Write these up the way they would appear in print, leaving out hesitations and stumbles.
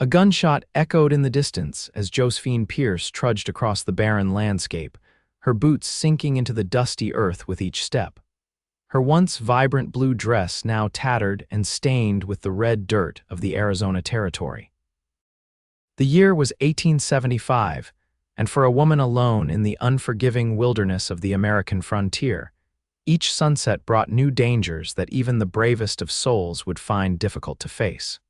A gunshot echoed in the distance as Josephine Pierce trudged across the barren landscape, her boots sinking into the dusty earth with each step. Her once vibrant blue dress now tattered and stained with the red dirt of the Arizona Territory. The year was 1875, and for a woman alone in the unforgiving wilderness of the American frontier, each sunset brought new dangers that even the bravest of souls would find difficult to face.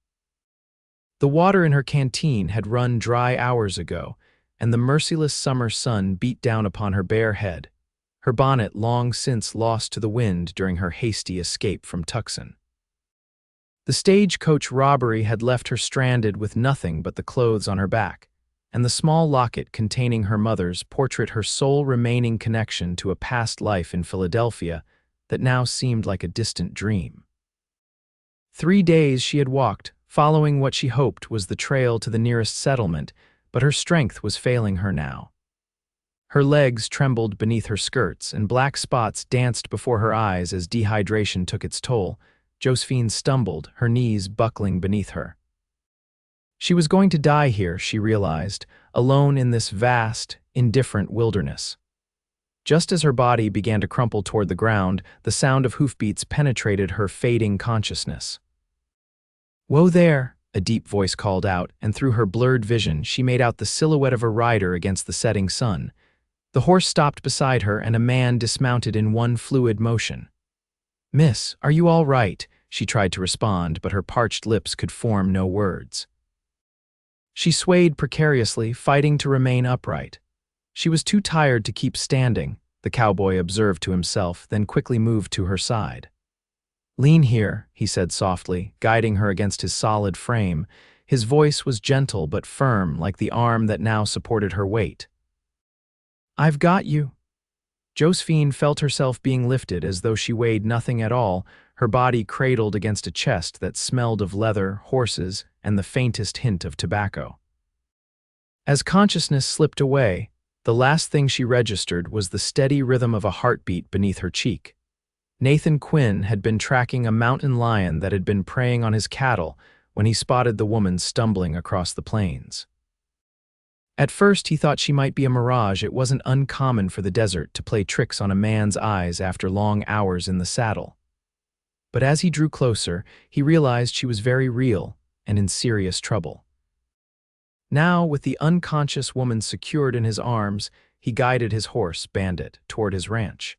The water in her canteen had run dry hours ago, and the merciless summer sun beat down upon her bare head, her bonnet long since lost to the wind during her hasty escape from Tucson. The stagecoach robbery had left her stranded with nothing but the clothes on her back, and the small locket containing her mother's portrait her sole remaining connection to a past life in Philadelphia that now seemed like a distant dream. 3 days she had walked, following what she hoped was the trail to the nearest settlement, but her strength was failing her now. Her legs trembled beneath her skirts, and black spots danced before her eyes as dehydration took its toll. Josephine stumbled, her knees buckling beneath her. She was going to die here, she realized, alone in this vast, indifferent wilderness. Just as her body began to crumple toward the ground, the sound of hoofbeats penetrated her fading consciousness. "Whoa there," a deep voice called out, and through her blurred vision she made out the silhouette of a rider against the setting sun. The horse stopped beside her, and a man dismounted in one fluid motion. "Miss, are you all right?" she tried to respond, but her parched lips could form no words. She swayed precariously, fighting to remain upright. She was too tired to keep standing, the cowboy observed to himself, then quickly moved to her side. "Lean here," he said softly, guiding her against his solid frame. His voice was gentle but firm, like the arm that now supported her weight. "I've got you." Josephine felt herself being lifted as though she weighed nothing at all, her body cradled against a chest that smelled of leather, horses, and the faintest hint of tobacco. As consciousness slipped away, the last thing she registered was the steady rhythm of a heartbeat beneath her cheek. Nathan Quinn had been tracking a mountain lion that had been preying on his cattle when he spotted the woman stumbling across the plains. At first he thought she might be a mirage. It wasn't uncommon for the desert to play tricks on a man's eyes after long hours in the saddle. But as he drew closer, he realized she was very real and in serious trouble. Now, with the unconscious woman secured in his arms, he guided his horse, Bandit, toward his ranch.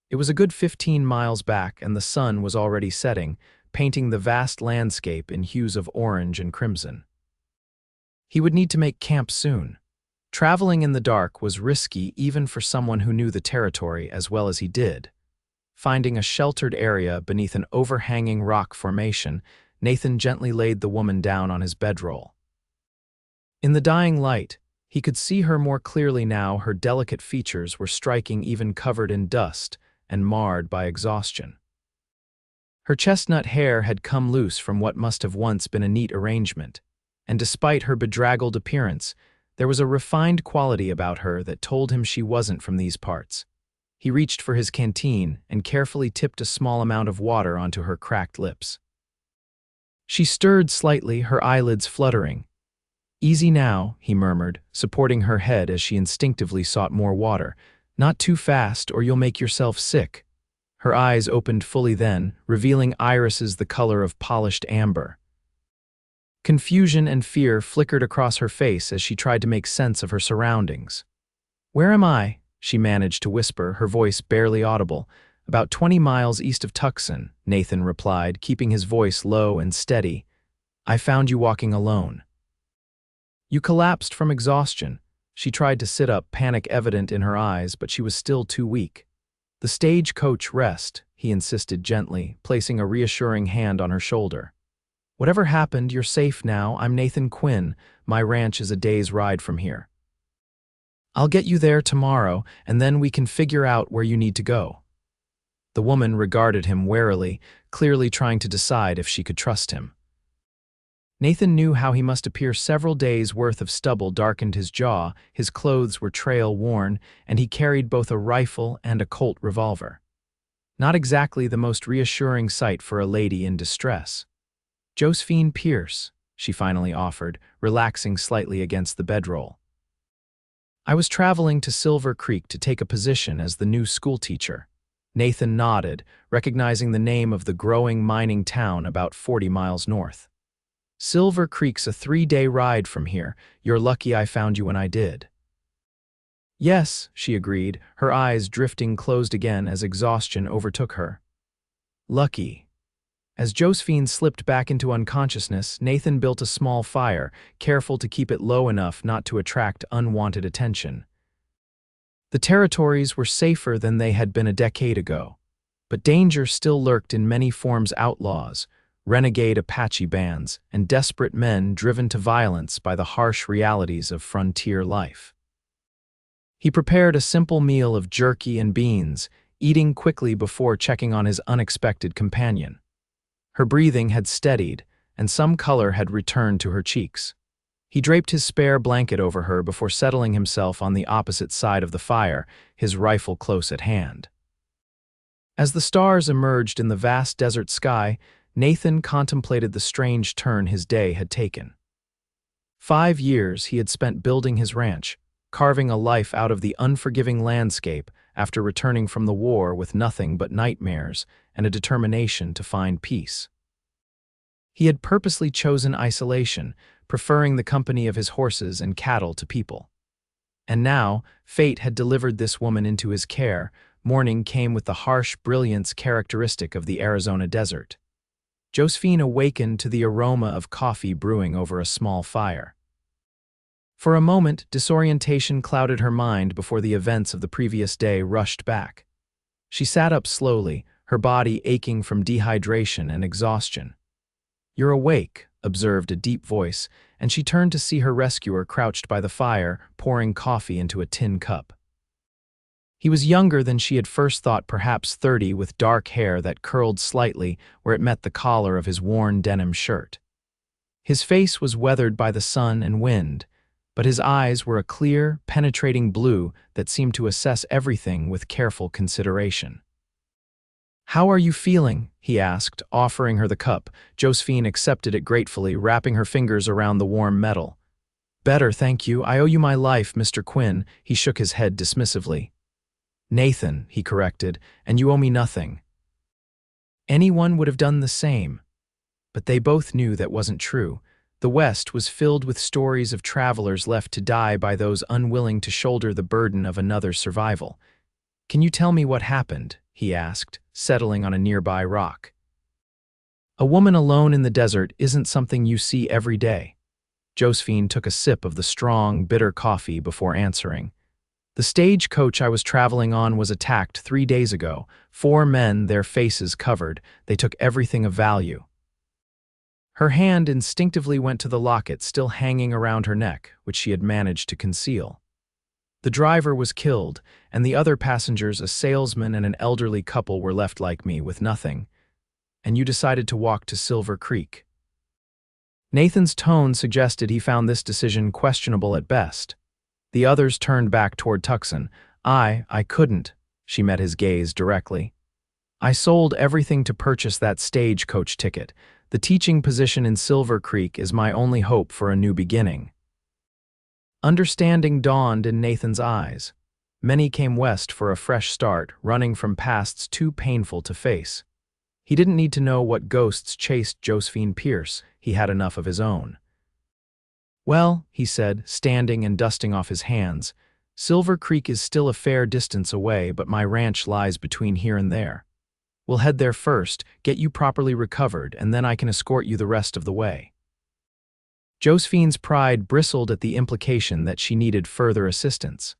It was a good 15 miles back, and the sun was already setting, painting the vast landscape in hues of orange and crimson. He would need to make camp soon. Traveling in the dark was risky even for someone who knew the territory as well as he did. Finding a sheltered area beneath an overhanging rock formation, Nathan gently laid the woman down on his bedroll. In the dying light, he could see her more clearly now. Her delicate features were striking, even covered in dust and marred by exhaustion. Her chestnut hair had come loose from what must have once been a neat arrangement, and despite her bedraggled appearance, there was a refined quality about her that told him she wasn't from these parts. He reached for his canteen and carefully tipped a small amount of water onto her cracked lips. She stirred slightly, her eyelids fluttering. "Easy now," he murmured, supporting her head as she instinctively sought more water. "Not too fast, or you'll make yourself sick." Her eyes opened fully then, revealing irises the color of polished amber. Confusion and fear flickered across her face as she tried to make sense of her surroundings. "Where am I?" she managed to whisper, her voice barely audible. "About 20 miles east of Tucson," Nathan replied, keeping his voice low and steady. "I found you walking alone." "You collapsed from exhaustion." She tried to sit up, panic evident in her eyes, but she was still too weak. "The stagecoach rest," he insisted gently, placing a reassuring hand on her shoulder. "Whatever happened, you're safe now. I'm Nathan Quinn. My ranch is a day's ride from here. I'll get you there tomorrow, and then we can figure out where you need to go." The woman regarded him warily, clearly trying to decide if she could trust him. Nathan knew how he must appear. Several days' worth of stubble darkened his jaw, his clothes were trail-worn, and he carried both a rifle and a Colt revolver. Not exactly the most reassuring sight for a lady in distress. "Josephine Pierce," she finally offered, relaxing slightly against the bedroll. I was traveling to Silver Creek to take a position as the new schoolteacher. Nathan nodded, recognizing the name of the growing mining town about 40 miles north. Silver Creek's a 3-day ride from here. You're lucky I found you when I did. Yes, she agreed, her eyes drifting closed again as exhaustion overtook her. Lucky. As Josephine slipped back into unconsciousness, Nathan built a small fire, careful to keep it low enough not to attract unwanted attention. The territories were safer than they had been a decade ago, but danger still lurked in many forms: outlaws, renegade Apache bands, and desperate men driven to violence by the harsh realities of frontier life. He prepared a simple meal of jerky and beans, eating quickly before checking on his unexpected companion. Her breathing had steadied, and some color had returned to her cheeks. He draped his spare blanket over her before settling himself on the opposite side of the fire, his rifle close at hand. As the stars emerged in the vast desert sky, Nathan contemplated the strange turn his day had taken. 5 years he had spent building his ranch, carving a life out of the unforgiving landscape after returning from the war with nothing but nightmares and a determination to find peace. He had purposely chosen isolation, preferring the company of his horses and cattle to people. And now, fate had delivered this woman into his care. Morning came with the harsh brilliance characteristic of the Arizona desert. Josephine awakened to the aroma of coffee brewing over a small fire. For a moment, disorientation clouded her mind before the events of the previous day rushed back. She sat up slowly, her body aching from dehydration and exhaustion. "You're awake," observed a deep voice, and she turned to see her rescuer crouched by the fire, pouring coffee into a tin cup. He was younger than she had first thought, perhaps 30, with dark hair that curled slightly where it met the collar of his worn denim shirt. His face was weathered by the sun and wind, but his eyes were a clear, penetrating blue that seemed to assess everything with careful consideration. "How are you feeling?" he asked, offering her the cup. Josephine accepted it gratefully, wrapping her fingers around the warm metal. "Better, thank you. I owe you my life, Mr. Quinn." He shook his head dismissively. "Nathan," he corrected, "and you owe me nothing." Anyone would have done the same. But they both knew that wasn't true. The West was filled with stories of travelers left to die by those unwilling to shoulder the burden of another's survival. "Can you tell me what happened?" he asked, settling on a nearby rock. "A woman alone in the desert isn't something you see every day." Josephine took a sip of the strong, bitter coffee before answering. "The stagecoach I was traveling on was attacked 3 days ago. 4 men, their faces covered. They took everything of value." Her hand instinctively went to the locket still hanging around her neck, which she had managed to conceal. The driver was killed, and the other passengers, a salesman and an elderly couple, were left like me with nothing. And you decided to walk to Silver Creek. Nathan's tone suggested he found this decision questionable at best. The others turned back toward Tucson. I couldn't," she met his gaze directly. "I sold everything to purchase that stagecoach ticket. The teaching position in Silver Creek is my only hope for a new beginning." Understanding dawned in Nathan's eyes. Many came west for a fresh start, running from pasts too painful to face. He didn't need to know what ghosts chased Josephine Pierce. He had enough of his own. "Well," he said, standing and dusting off his hands, "Silver Creek is still a fair distance away, but my ranch lies between here and there. We'll head there first, get you properly recovered, and then I can escort you the rest of the way." Josephine's pride bristled at the implication that she needed further assistance.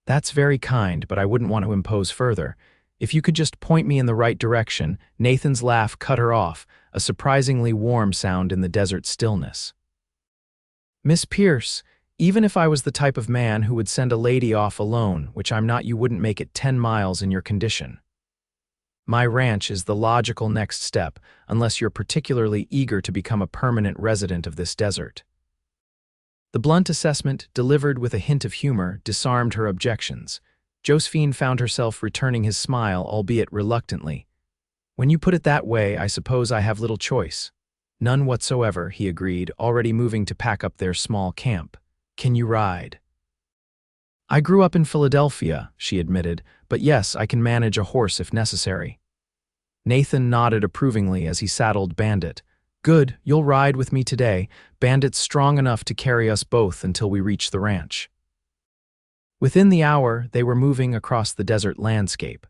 "That's very kind, but I wouldn't want to impose further. If you could just point me in the right direction." Nathan's laugh cut her off, a surprisingly warm sound in the desert stillness. "Miss Pierce, even if I was the type of man who would send a lady off alone, which I'm not, you wouldn't make it 10 miles in your condition. My ranch is the logical next step, unless you're particularly eager to become a permanent resident of this desert." The blunt assessment, delivered with a hint of humor, disarmed her objections. Josephine found herself returning his smile, albeit reluctantly. "When you put it that way, I suppose I have little choice." None whatsoever, he agreed, already moving to pack up their small camp. Can you ride? I grew up in Philadelphia, she admitted, but yes, I can manage a horse if necessary. Nathan nodded approvingly as he saddled Bandit. Good, you'll ride with me today. Bandit's strong enough to carry us both until we reach the ranch. Within the hour, they were moving across the desert landscape.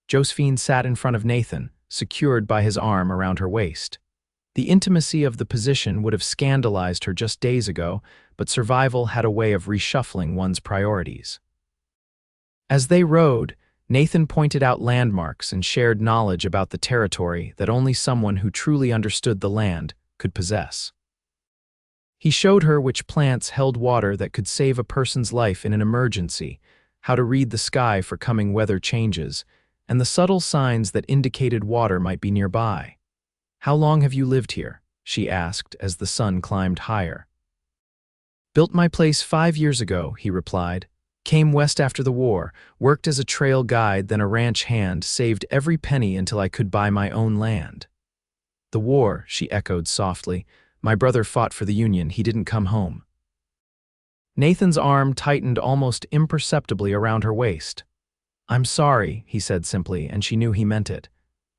Josephine sat in front of Nathan, secured by his arm around her waist. The intimacy of the position would have scandalized her just days ago, but survival had a way of reshuffling one's priorities. As they rode, Nathan pointed out landmarks and shared knowledge about the territory that only someone who truly understood the land could possess. He showed her which plants held water that could save a person's life in an emergency, how to read the sky for coming weather changes, and the subtle signs that indicated water might be nearby. How long have you lived here? She asked as the sun climbed higher. Built my place 5 years ago, he replied. Came west after the war, worked as a trail guide, then a ranch hand, saved every penny until I could buy my own land. The war, she echoed softly. My brother fought for the Union, he didn't come home. Nathan's arm tightened almost imperceptibly around her waist. I'm sorry, he said simply, and she knew he meant it.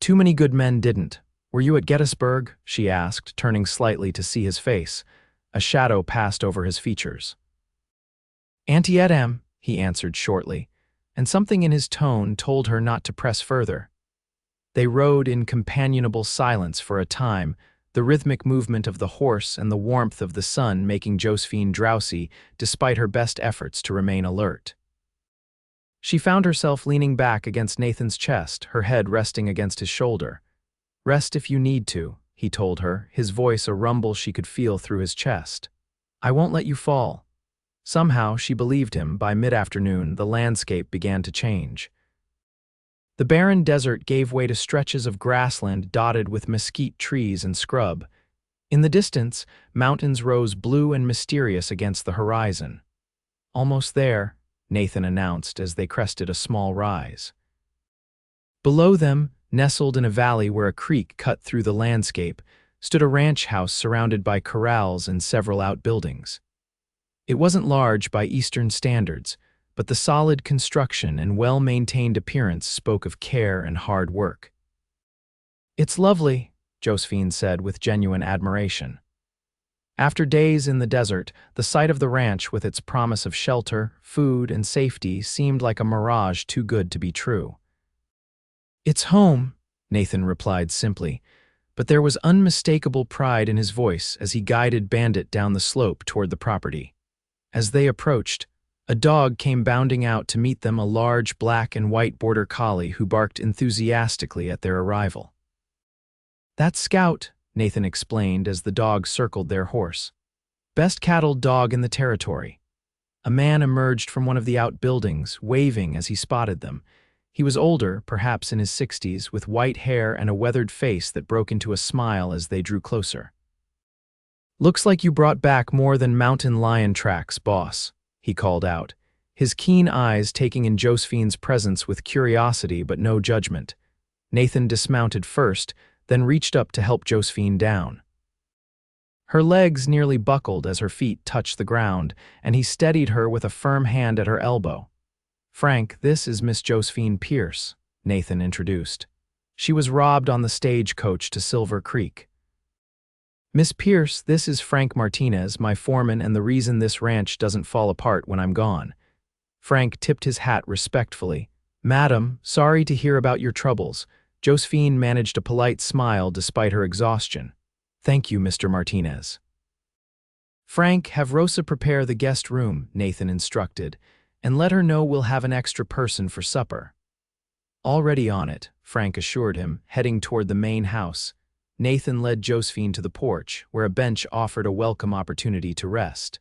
Too many good men didn't. Were you at Gettysburg? She asked, turning slightly to see his face. A shadow passed over his features. Antietam, he answered shortly, and something in his tone told her not to press further. They rode in companionable silence for a time, the rhythmic movement of the horse and the warmth of the sun making Josephine drowsy despite her best efforts to remain alert. She found herself leaning back against Nathan's chest, her head resting against his shoulder. Rest if you need to, he told her, his voice a rumble she could feel through his chest. I won't let you fall. Somehow she believed him. By mid-afternoon, the landscape began to change. The barren desert gave way to stretches of grassland dotted with mesquite trees and scrub. In the distance, mountains rose blue and mysterious against the horizon. Almost there, Nathan announced as they crested a small rise. Below them, nestled in a valley where a creek cut through the landscape, stood a ranch house surrounded by corrals and several outbuildings. It wasn't large by Eastern standards, but the solid construction and well-maintained appearance spoke of care and hard work. It's lovely, Josephine said with genuine admiration. After days in the desert, the sight of the ranch with its promise of shelter, food, and safety seemed like a mirage too good to be true. It's home, Nathan replied simply, but there was unmistakable pride in his voice as he guided Bandit down the slope toward the property. As they approached, a dog came bounding out to meet them, a large black and white border collie who barked enthusiastically at their arrival. That's Scout, Nathan explained as the dog circled their horse. Best cattled dog in the territory. A man emerged from one of the outbuildings, waving as he spotted them. He was older, perhaps in his 60s, with white hair and a weathered face that broke into a smile as they drew closer. Looks like you brought back more than mountain lion tracks, boss, he called out, his keen eyes taking in Josephine's presence with curiosity but no judgment. Nathan dismounted first, then reached up to help Josephine down. Her legs nearly buckled as her feet touched the ground, and he steadied her with a firm hand at her elbow. Frank, this is Miss Josephine Pierce, Nathan introduced. She was robbed on the stagecoach to Silver Creek. Miss Pierce, this is Frank Martinez, my foreman and the reason this ranch doesn't fall apart when I'm gone. Frank tipped his hat respectfully. Madam, sorry to hear about your troubles. Josephine managed a polite smile despite her exhaustion. Thank you, Mr. Martinez. Frank, have Rosa prepare the guest room, Nathan instructed, and let her know we'll have an extra person for supper. Already on it, Frank assured him, heading toward the main house. Nathan led Josephine to the porch, where a bench offered a welcome opportunity to rest.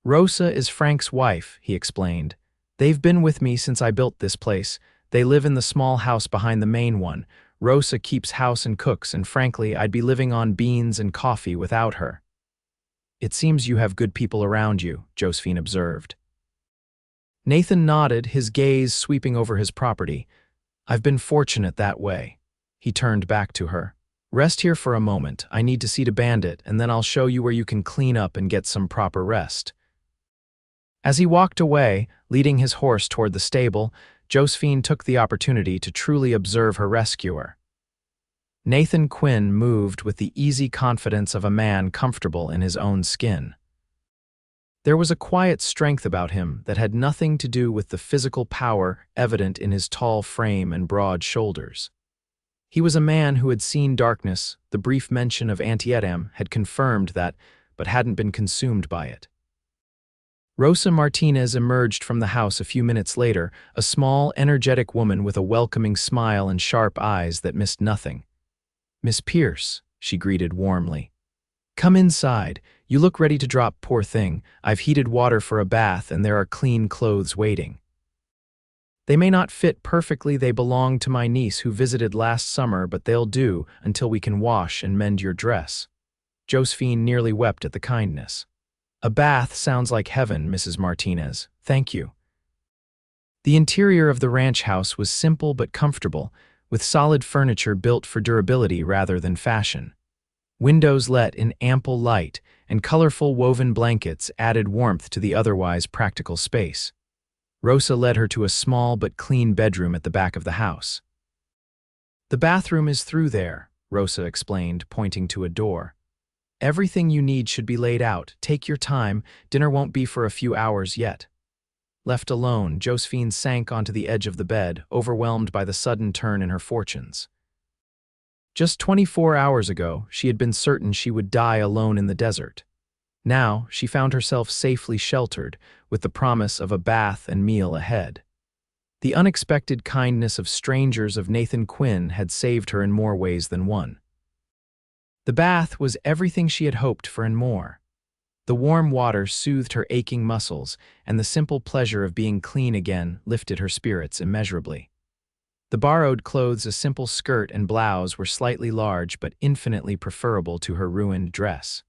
Rosa is Frank's wife, he explained. They've been with me since I built this place. They live in the small house behind the main one. Rosa keeps house and cooks, and frankly, I'd be living on beans and coffee without her. It seems you have good people around you, Josephine observed. Nathan nodded, his gaze sweeping over his property. I've been fortunate that way. He turned back to her. Rest here for a moment. I need to see to Bandit, and then I'll show you where you can clean up and get some proper rest." As he walked away, leading his horse toward the stable, Josephine took the opportunity to truly observe her rescuer. Nathan Quinn moved with the easy confidence of a man comfortable in his own skin. There was a quiet strength about him that had nothing to do with the physical power evident in his tall frame and broad shoulders. He was a man who had seen darkness. The brief mention of Antietam had confirmed that, but hadn't been consumed by it. Rosa Martinez emerged from the house a few minutes later, a small, energetic woman with a welcoming smile and sharp eyes that missed nothing. "Miss Pierce," she greeted warmly. "Come inside. You look ready to drop, poor thing. I've heated water for a bath and there are clean clothes waiting. They may not fit perfectly. They belong to my niece who visited last summer, but they'll do until we can wash and mend your dress." Josephine nearly wept at the kindness. "A bath sounds like heaven, Mrs. Martinez. Thank you." The interior of the ranch house was simple but comfortable, with solid furniture built for durability rather than fashion. Windows let in ample light, and colorful woven blankets added warmth to the otherwise practical space. Rosa led her to a small but clean bedroom at the back of the house. "The bathroom is through there," Rosa explained, pointing to a door. "Everything you need should be laid out. Take your time. Dinner won't be for a few hours yet." Left alone, Josephine sank onto the edge of the bed, overwhelmed by the sudden turn in her fortunes. Just 24 hours ago, she had been certain she would die alone in the desert. Now, she found herself safely sheltered, with the promise of a bath and meal ahead. The unexpected kindness of strangers of Nathan Quinn had saved her in more ways than one. The bath was everything she had hoped for and more. The warm water soothed her aching muscles, and the simple pleasure of being clean again lifted her spirits immeasurably. The borrowed clothes, a simple skirt and blouse, were slightly large but infinitely preferable to her ruined dress.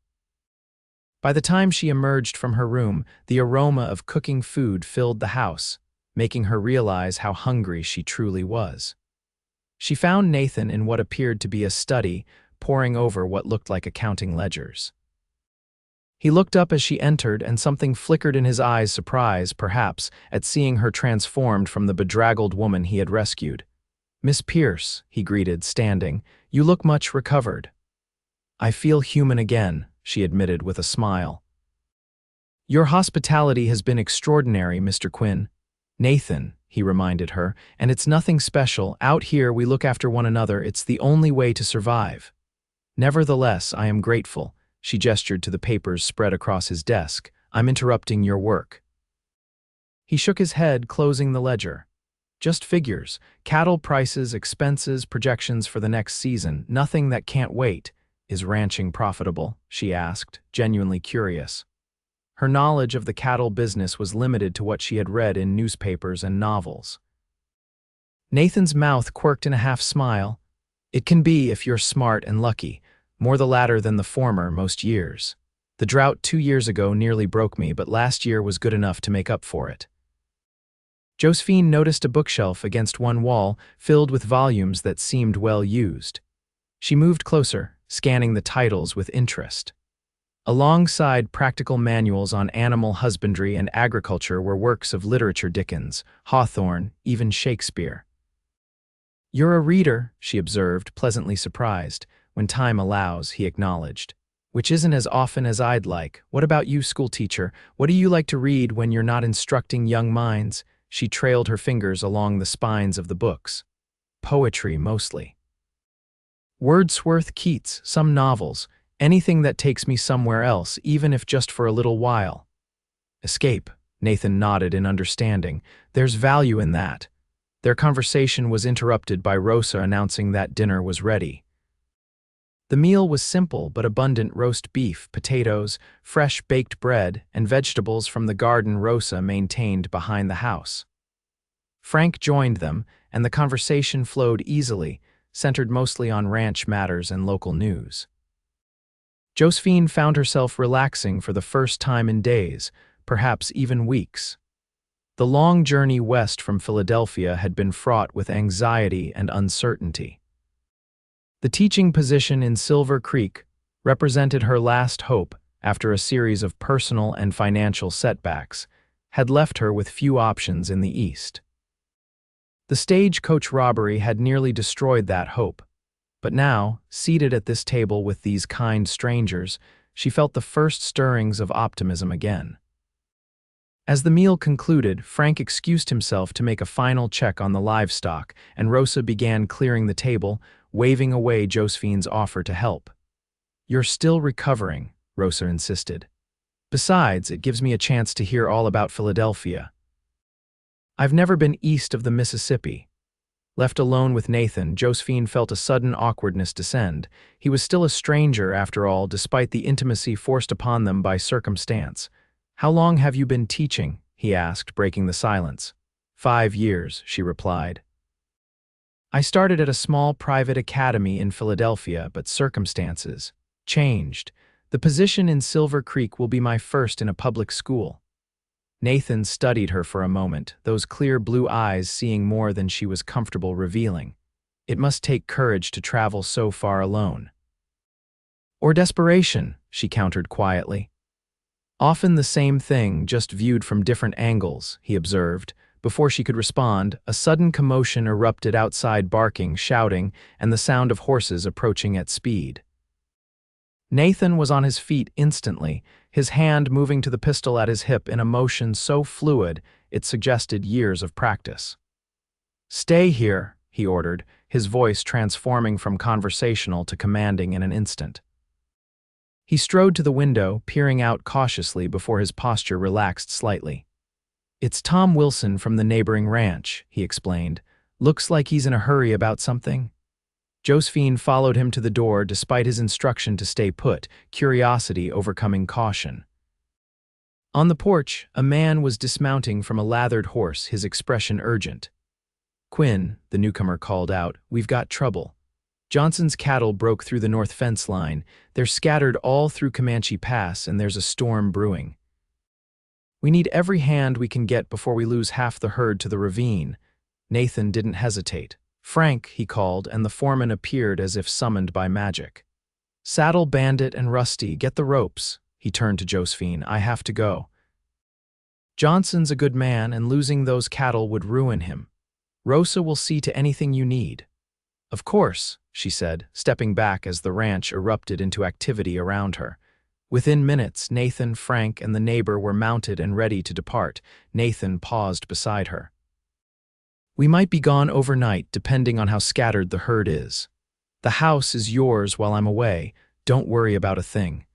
By the time she emerged from her room, the aroma of cooking food filled the house, making her realize how hungry she truly was. She found Nathan in what appeared to be a study, poring over what looked like accounting ledgers. He looked up as she entered, and something flickered in his eyes, surprise, perhaps, at seeing her transformed from the bedraggled woman he had rescued. "Miss Pierce," he greeted, standing, "you look much recovered." "I feel human again," she admitted with a smile. "Your hospitality has been extraordinary, Mr. Quinn." "Nathan," he reminded her, "and it's nothing special. Out here we look after one another. It's the only way to survive." "Nevertheless, I am grateful." She gestured to the papers spread across his desk. "I'm interrupting your work." He shook his head, closing the ledger. "Just figures. Cattle prices, expenses, projections for the next season. Nothing that can't wait." "Is ranching profitable?" she asked, genuinely curious. Her knowledge of the cattle business was limited to what she had read in newspapers and novels. Nathan's mouth quirked in a half-smile. "It can be if you're smart and lucky. More the latter than the former most years. The drought 2 years ago nearly broke me, but last year was good enough to make up for it." Josephine noticed a bookshelf against one wall, filled with volumes that seemed well used. She moved closer, scanning the titles with interest. Alongside practical manuals on animal husbandry and agriculture were works of literature: Dickens, Hawthorne, even Shakespeare. "You're a reader," she observed, pleasantly surprised. "When time allows," he acknowledged. "Which isn't as often as I'd like. What about you, schoolteacher? What do you like to read when you're not instructing young minds?" She trailed her fingers along the spines of the books. "Poetry, mostly. Wordsworth, Keats, some novels. Anything that takes me somewhere else, even if just for a little while." "Escape," Nathan nodded in understanding. "There's value in that." Their conversation was interrupted by Rosa announcing that dinner was ready. The meal was simple but abundant: roast beef, potatoes, fresh baked bread, and vegetables from the garden Rosa maintained behind the house. Frank joined them, and the conversation flowed easily, centered mostly on ranch matters and local news. Josephine found herself relaxing for the first time in days, perhaps even weeks. The long journey west from Philadelphia had been fraught with anxiety and uncertainty. The teaching position in Silver Creek represented her last hope after a series of personal and financial setbacks had left her with few options in the East. The stagecoach robbery had nearly destroyed that hope, but now, seated at this table with these kind strangers, she felt the first stirrings of optimism again. As the meal concluded, Frank excused himself to make a final check on the livestock, and Rosa began clearing the table, waving away Josephine's offer to help. "You're still recovering," Rosa insisted. "Besides, it gives me a chance to hear all about Philadelphia. I've never been east of the Mississippi." Left alone with Nathan, Josephine felt a sudden awkwardness descend. He was still a stranger, after all, despite the intimacy forced upon them by circumstance. "How long have you been teaching?" he asked, breaking the silence. 5 years, she replied. "I started at a small private academy in Philadelphia, but circumstances changed. The position in Silver Creek will be my first in a public school." Nathan studied her for a moment, those clear blue eyes seeing more than she was comfortable revealing. It must take courage to travel so far alone. "Or desperation," she countered quietly. "Often the same thing, just viewed from different angles," he observed. Before she could respond, a sudden commotion erupted outside, barking, shouting, and the sound of horses approaching at speed. Nathan was on his feet instantly, his hand moving to the pistol at his hip in a motion so fluid it suggested years of practice. "Stay here," he ordered, his voice transforming from conversational to commanding in an instant. He strode to the window, peering out cautiously before his posture relaxed slightly. "It's Tom Wilson from the neighboring ranch," he explained. "Looks like he's in a hurry about something." Josephine followed him to the door despite his instruction to stay put, curiosity overcoming caution. On the porch, a man was dismounting from a lathered horse, his expression urgent. "Quinn," the newcomer called out, "we've got trouble. Johnson's cattle broke through the north fence line. They're scattered all through Comanche Pass, and there's a storm brewing. We need every hand we can get before we lose half the herd to the ravine." Nathan didn't hesitate. "Frank," he called, and the foreman appeared as if summoned by magic. "Saddle Bandit and Rusty, get the ropes." He turned to Josephine. "I have to go. Johnson's a good man, and losing those cattle would ruin him. Rosa will see to anything you need." "Of course," she said, stepping back as the ranch erupted into activity around her. Within minutes, Nathan, Frank, and the neighbor were mounted and ready to depart. Nathan paused beside her. "We might be gone overnight, depending on how scattered the herd is. The house is yours while I'm away. Don't worry about a thing."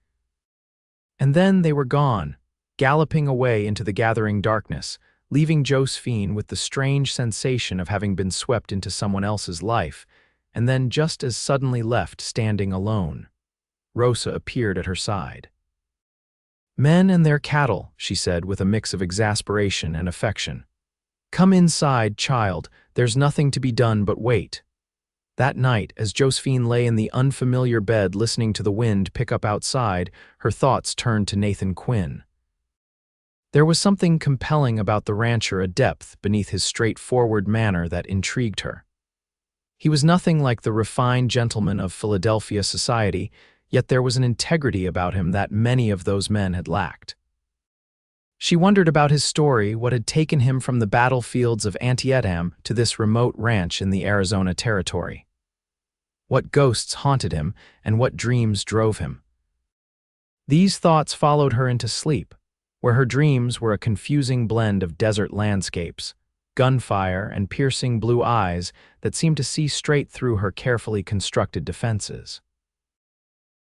And then they were gone, galloping away into the gathering darkness, leaving Josephine with the strange sensation of having been swept into someone else's life, and then just as suddenly left standing alone. Rosa appeared at her side. "Men and their cattle," she said with a mix of exasperation and affection. "Come inside, child. There's nothing to be done but wait." That night, as Josephine lay in the unfamiliar bed listening to the wind pick up outside, her thoughts turned to Nathan Quinn. There was something compelling about the rancher, a depth beneath his straightforward manner that intrigued her. He was nothing like the refined gentleman of Philadelphia society, yet there was an integrity about him that many of those men had lacked. She wondered about his story, what had taken him from the battlefields of Antietam to this remote ranch in the Arizona territory. What ghosts haunted him, and what dreams drove him. These thoughts followed her into sleep, where her dreams were a confusing blend of desert landscapes, gunfire, and piercing blue eyes that seemed to see straight through her carefully constructed defenses.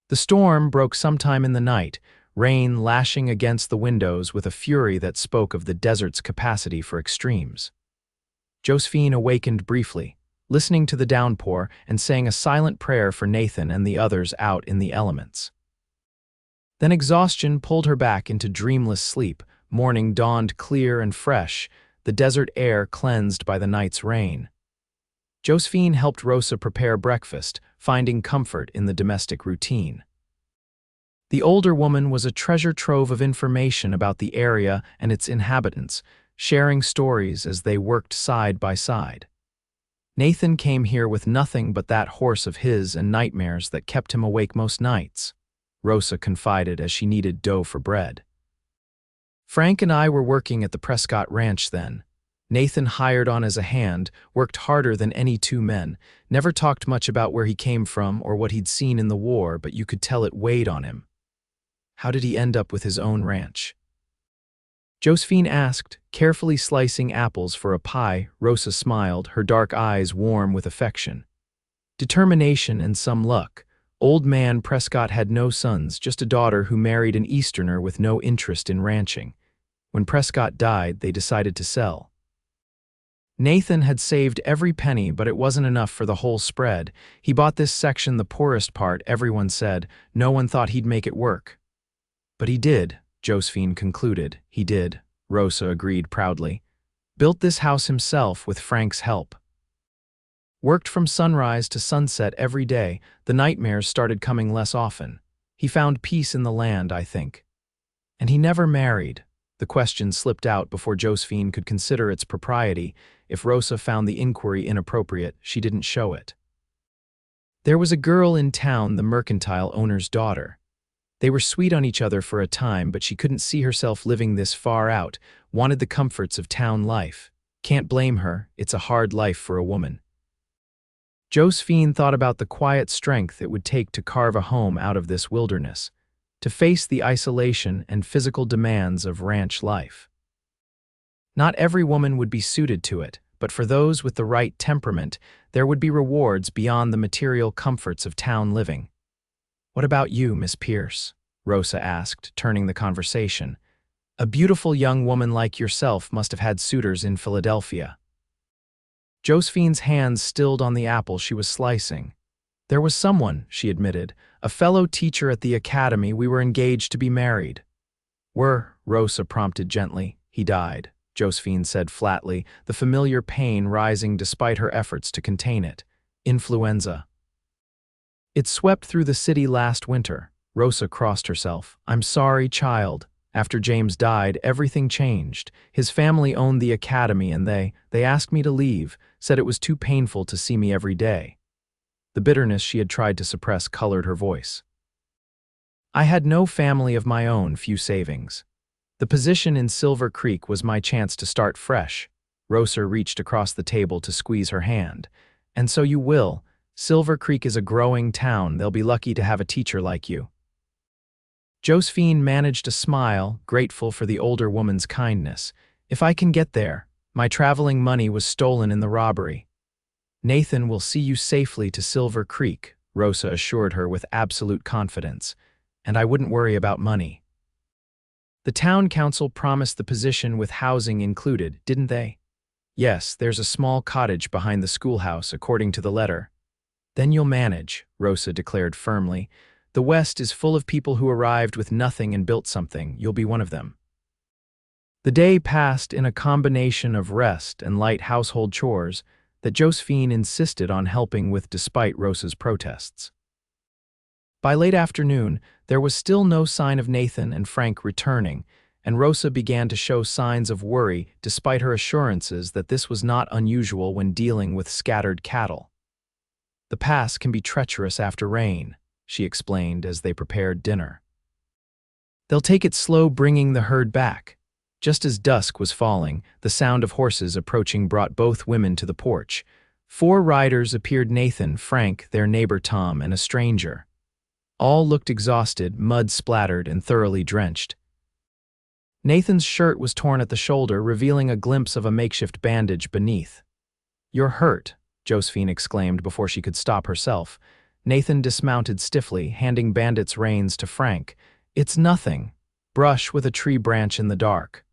The storm broke sometime in the night, rain lashing against the windows with a fury that spoke of the desert's capacity for extremes. Josephine awakened briefly, listening to the downpour and saying a silent prayer for Nathan and the others out in the elements. Then exhaustion pulled her back into dreamless sleep. Morning dawned clear and fresh, the desert air cleansed by the night's rain. Josephine helped Rosa prepare breakfast, finding comfort in the domestic routine. The older woman was a treasure trove of information about the area and its inhabitants, sharing stories as they worked side by side. Nathan came here with nothing but that horse of his and nightmares that kept him awake most nights, Rosa confided as she kneaded dough for bread. Frank and I were working at the Prescott Ranch then. Nathan hired on as a hand, worked harder than any two men, never talked much about where he came from or what he'd seen in the war, but you could tell it weighed on him. How did he end up with his own ranch? Josephine asked, carefully slicing apples for a pie. Rosa smiled, her dark eyes warm with affection. Determination and some luck. Old man Prescott had no sons, just a daughter who married an Easterner with no interest in ranching. When Prescott died, they decided to sell. Nathan had saved every penny, but it wasn't enough for the whole spread. He bought this section, the poorest part, everyone said. No one thought he'd make it work. But he did, Josephine concluded. He did, Rosa agreed proudly. Built this house himself with Frank's help. Worked from sunrise to sunset every day. The nightmares started coming less often. He found peace in the land, I think. And he never married. The question slipped out before Josephine could consider its propriety. If Rosa found the inquiry inappropriate, she didn't show it. There was a girl in town, the mercantile owner's daughter. They were sweet on each other for a time, but she couldn't see herself living this far out, wanted the comforts of town life. Can't blame her, it's a hard life for a woman. Josephine thought about the quiet strength it would take to carve a home out of this wilderness, to face the isolation and physical demands of ranch life. Not every woman would be suited to it, but for those with the right temperament, there would be rewards beyond the material comforts of town living. "What about you, Miss Pierce?" Rosa asked, turning the conversation. "A beautiful young woman like yourself must have had suitors in Philadelphia." Josephine's hands stilled on the apple she was slicing. "There was someone," she admitted, "a fellow teacher at the academy. We were engaged to be married." Rosa prompted gently. "He died," Josephine said flatly, the familiar pain rising despite her efforts to contain it. "Influenza." "It swept through the city last winter." Rosa crossed herself. "I'm sorry, child. After James died, everything changed. His family owned the academy and they asked me to leave, said it was too painful to see me every day." The bitterness she had tried to suppress colored her voice. "I had no family of my own, few savings. The position in Silver Creek was my chance to start fresh." Rosa reached across the table to squeeze her hand. "And so you will. Silver Creek is a growing town. They'll be lucky to have a teacher like you." Josephine managed a smile, grateful for the older woman's kindness. "If I can get there. My traveling money was stolen in the robbery." "Nathan will see you safely to Silver Creek," Rosa assured her with absolute confidence. "And I wouldn't worry about money." "The town council promised the position with housing included, didn't they?" "Yes, there's a small cottage behind the schoolhouse, according to the letter." "Then you'll manage," Rosa declared firmly. "The West is full of people who arrived with nothing and built something. You'll be one of them." The day passed in a combination of rest and light household chores that Josephine insisted on helping with despite Rosa's protests. By late afternoon, there was still no sign of Nathan and Frank returning, and Rosa began to show signs of worry despite her assurances that this was not unusual when dealing with scattered cattle. "The pass can be treacherous after rain," she explained as they prepared dinner. "They'll take it slow bringing the herd back." Just as dusk was falling, the sound of horses approaching brought both women to the porch. 4 riders appeared: Nathan, Frank, their neighbor Tom, and a stranger. All looked exhausted, mud-splattered, and thoroughly drenched. Nathan's shirt was torn at the shoulder, revealing a glimpse of a makeshift bandage beneath. "You're hurt," Josephine exclaimed before she could stop herself. Nathan dismounted stiffly, handing bandit's reins to Frank. "It's nothing. Brush with a tree branch in the dark."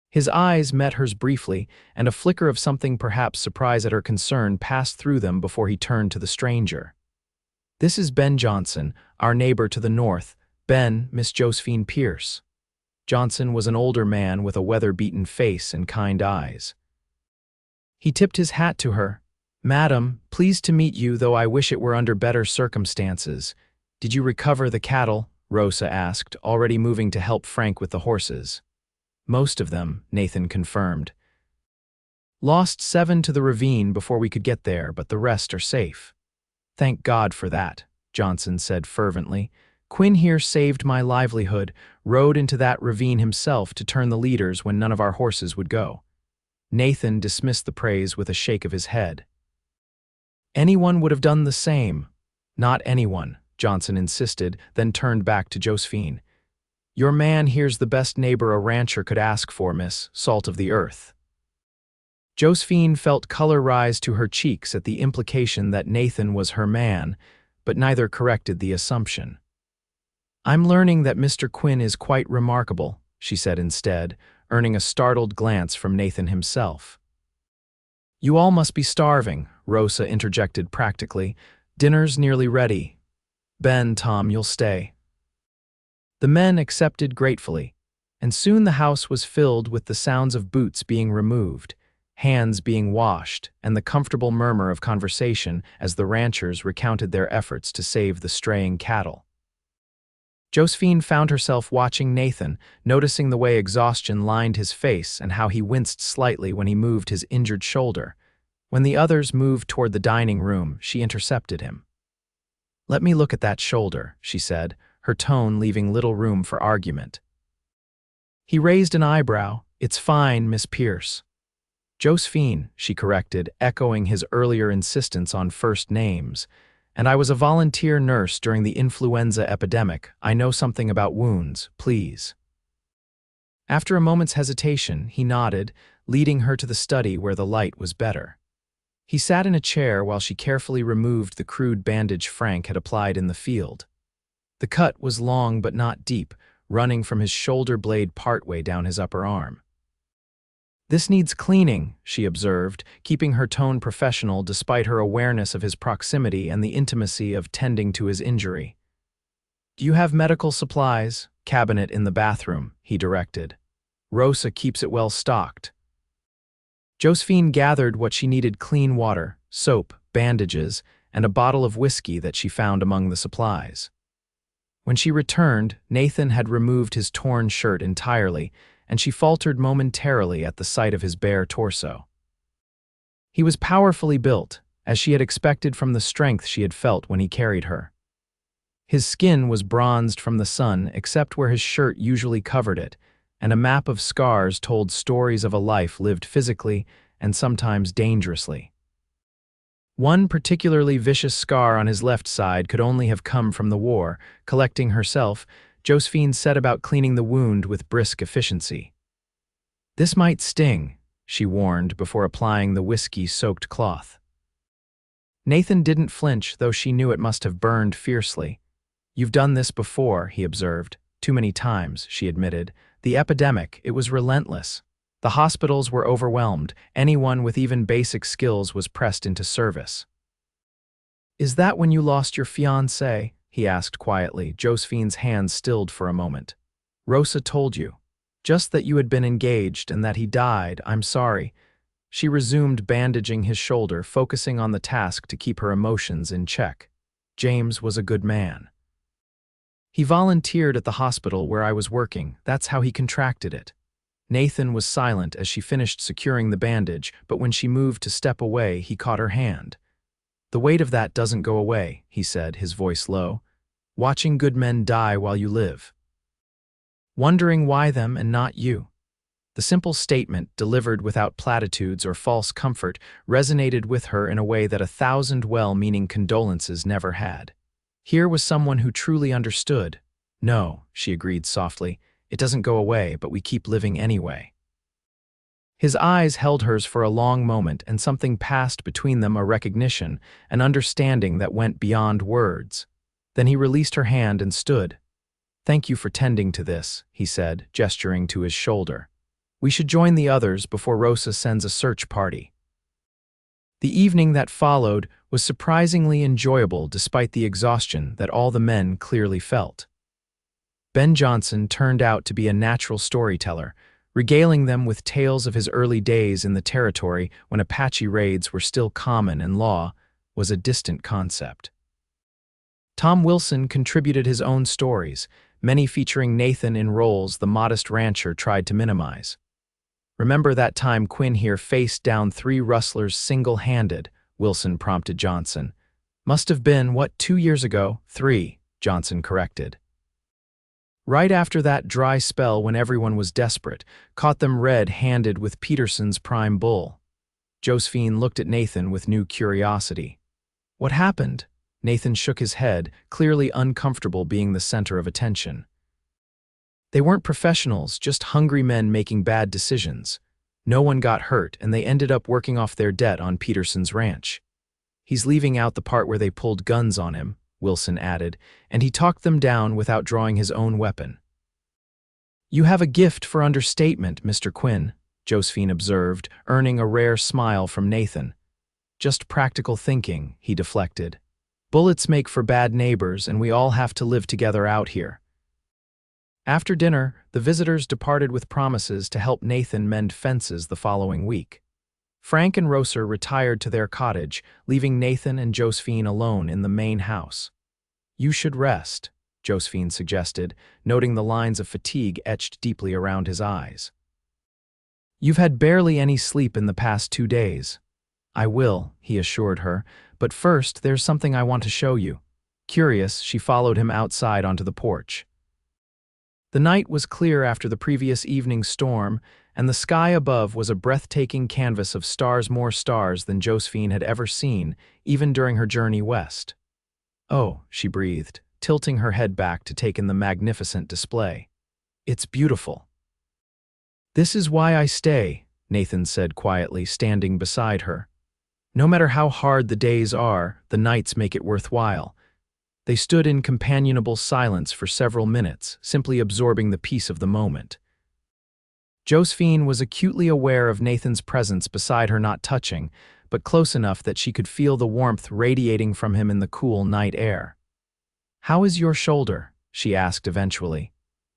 His eyes met hers briefly, and a flicker of something, perhaps surprise at her concern, passed through them before he turned to the stranger. "This is Ben Johnson, our neighbor to the north. Ben, Miss Josephine Pierce." Johnson was an older man with a weather-beaten face and kind eyes. He tipped his hat to her. "Madam, pleased to meet you, though I wish it were under better circumstances. Did you recover the cattle?" Rosa asked, already moving to help Frank with the horses. "Most of them," Nathan confirmed. Lost 7 to the ravine before we could get there, but the rest are safe. Thank God for that, Johnson said fervently. Quinn here saved my livelihood, rode into that ravine himself to turn the leaders when none of our horses would go. Nathan dismissed the praise with a shake of his head. Anyone would have done the same. Not anyone, Johnson insisted, then turned back to Josephine. Your man here's the best neighbor a rancher could ask for, Miss, salt of the earth. Josephine felt color rise to her cheeks at the implication that Nathan was her man, but neither corrected the assumption. I'm learning that Mr. Quinn is quite remarkable, she said instead, earning a startled glance from Nathan himself. You all must be starving, Rosa interjected practically. Dinner's nearly ready. Ben, Tom, you'll stay. The men accepted gratefully, and soon the house was filled with the sounds of boots being removed, hands being washed, and the comfortable murmur of conversation as the ranchers recounted their efforts to save the straying cattle. Josephine found herself watching Nathan, noticing the way exhaustion lined his face and how he winced slightly when he moved his injured shoulder. When the others moved toward the dining room, she intercepted him. Let me look at that shoulder, she said, her tone leaving little room for argument. He raised an eyebrow. It's fine, Miss Pierce. Josephine, she corrected, echoing his earlier insistence on first names. And I was a volunteer nurse during the influenza epidemic. I know something about wounds, please. After a moment's hesitation, he nodded, leading her to the study where the light was better. He sat in a chair while she carefully removed the crude bandage Frank had applied in the field. The cut was long but not deep, running from his shoulder blade partway down his upper arm. This needs cleaning, she observed, keeping her tone professional despite her awareness of his proximity and the intimacy of tending to his injury. Do you have medical supplies? Cabinet in the bathroom, he directed. Rosa keeps it well stocked. Josephine gathered what she needed: clean water, soap, bandages, and a bottle of whiskey that she found among the supplies. When she returned, Nathan had removed his torn shirt entirely, and she faltered momentarily at the sight of his bare torso. He was powerfully built, as she had expected from the strength she had felt when he carried her. His skin was bronzed from the sun except where his shirt usually covered it, and a map of scars told stories of a life lived physically and sometimes dangerously. One particularly vicious scar on his left side could only have come from the war. Collecting herself, Josephine set about cleaning the wound with brisk efficiency. This might sting, she warned before applying the whiskey-soaked cloth. Nathan didn't flinch, though she knew it must have burned fiercely. You've done this before, he observed. Too many times, she admitted. The epidemic, it was relentless. The hospitals were overwhelmed. Anyone with even basic skills was pressed into service. Is that when you lost your fiancé? He asked quietly. Josephine's hands stilled for a moment. Rosa told you. Just that you had been engaged and that he died. I'm sorry. She resumed bandaging his shoulder, focusing on the task to keep her emotions in check. James was a good man. He volunteered at the hospital where I was working. That's how he contracted it. Nathan was silent as she finished securing the bandage, but when she moved to step away, he caught her hand. The weight of that doesn't go away, he said, his voice low. Watching good men die while you live. Wondering why them and not you. The simple statement, delivered without platitudes or false comfort, resonated with her in a way that 1,000 well-meaning condolences never had. Here was someone who truly understood. No, she agreed softly, it doesn't go away, but we keep living anyway. His eyes held hers for a long moment, and something passed between them, a recognition, an understanding that went beyond words. Then he released her hand and stood. Thank you for tending to this, he said, gesturing to his shoulder. We should join the others before Rosa sends a search party. The evening that followed was surprisingly enjoyable despite the exhaustion that all the men clearly felt. Ben Johnson turned out to be a natural storyteller, regaling them with tales of his early days in the territory when Apache raids were still common and law was a distant concept. Tom Wilson contributed his own stories, many featuring Nathan in roles the modest rancher tried to minimize. Remember that time Quinn here faced down 3 rustlers single-handed, Wilson prompted Johnson. Must have been, what, 2 years ago? 3, Johnson corrected. Right after that dry spell when everyone was desperate, caught them red-handed with Peterson's prime bull. Josephine looked at Nathan with new curiosity. What happened? Nathan shook his head, clearly uncomfortable being the center of attention. They weren't professionals, just hungry men making bad decisions. No one got hurt, and they ended up working off their debt on Peterson's ranch. He's leaving out the part where they pulled guns on him, Wilson added, and he talked them down without drawing his own weapon. You have a gift for understatement, Mr. Quinn, Josephine observed, earning a rare smile from Nathan. Just practical thinking, he deflected. Bullets make for bad neighbors, and we all have to live together out here. After dinner, the visitors departed with promises to help Nathan mend fences the following week. Frank and Roser retired to their cottage, leaving Nathan and Josephine alone in the main house. You should rest, Josephine suggested, noting the lines of fatigue etched deeply around his eyes. You've had barely any sleep in the past 2 days. I will, he assured her, but first there's something I want to show you. Curious, she followed him outside onto the porch. The night was clear after the previous evening's storm, and the sky above was a breathtaking canvas of stars, more stars than Josephine had ever seen, even during her journey west. Oh, she breathed, tilting her head back to take in the magnificent display. It's beautiful. This is why I stay, Nathan said quietly, standing beside her. No matter how hard the days are, the nights make it worthwhile. They stood in companionable silence for several minutes, simply absorbing the peace of the moment. Josephine was acutely aware of Nathan's presence beside her, not touching, but close enough that she could feel the warmth radiating from him in the cool night air. How is your shoulder? She asked eventually.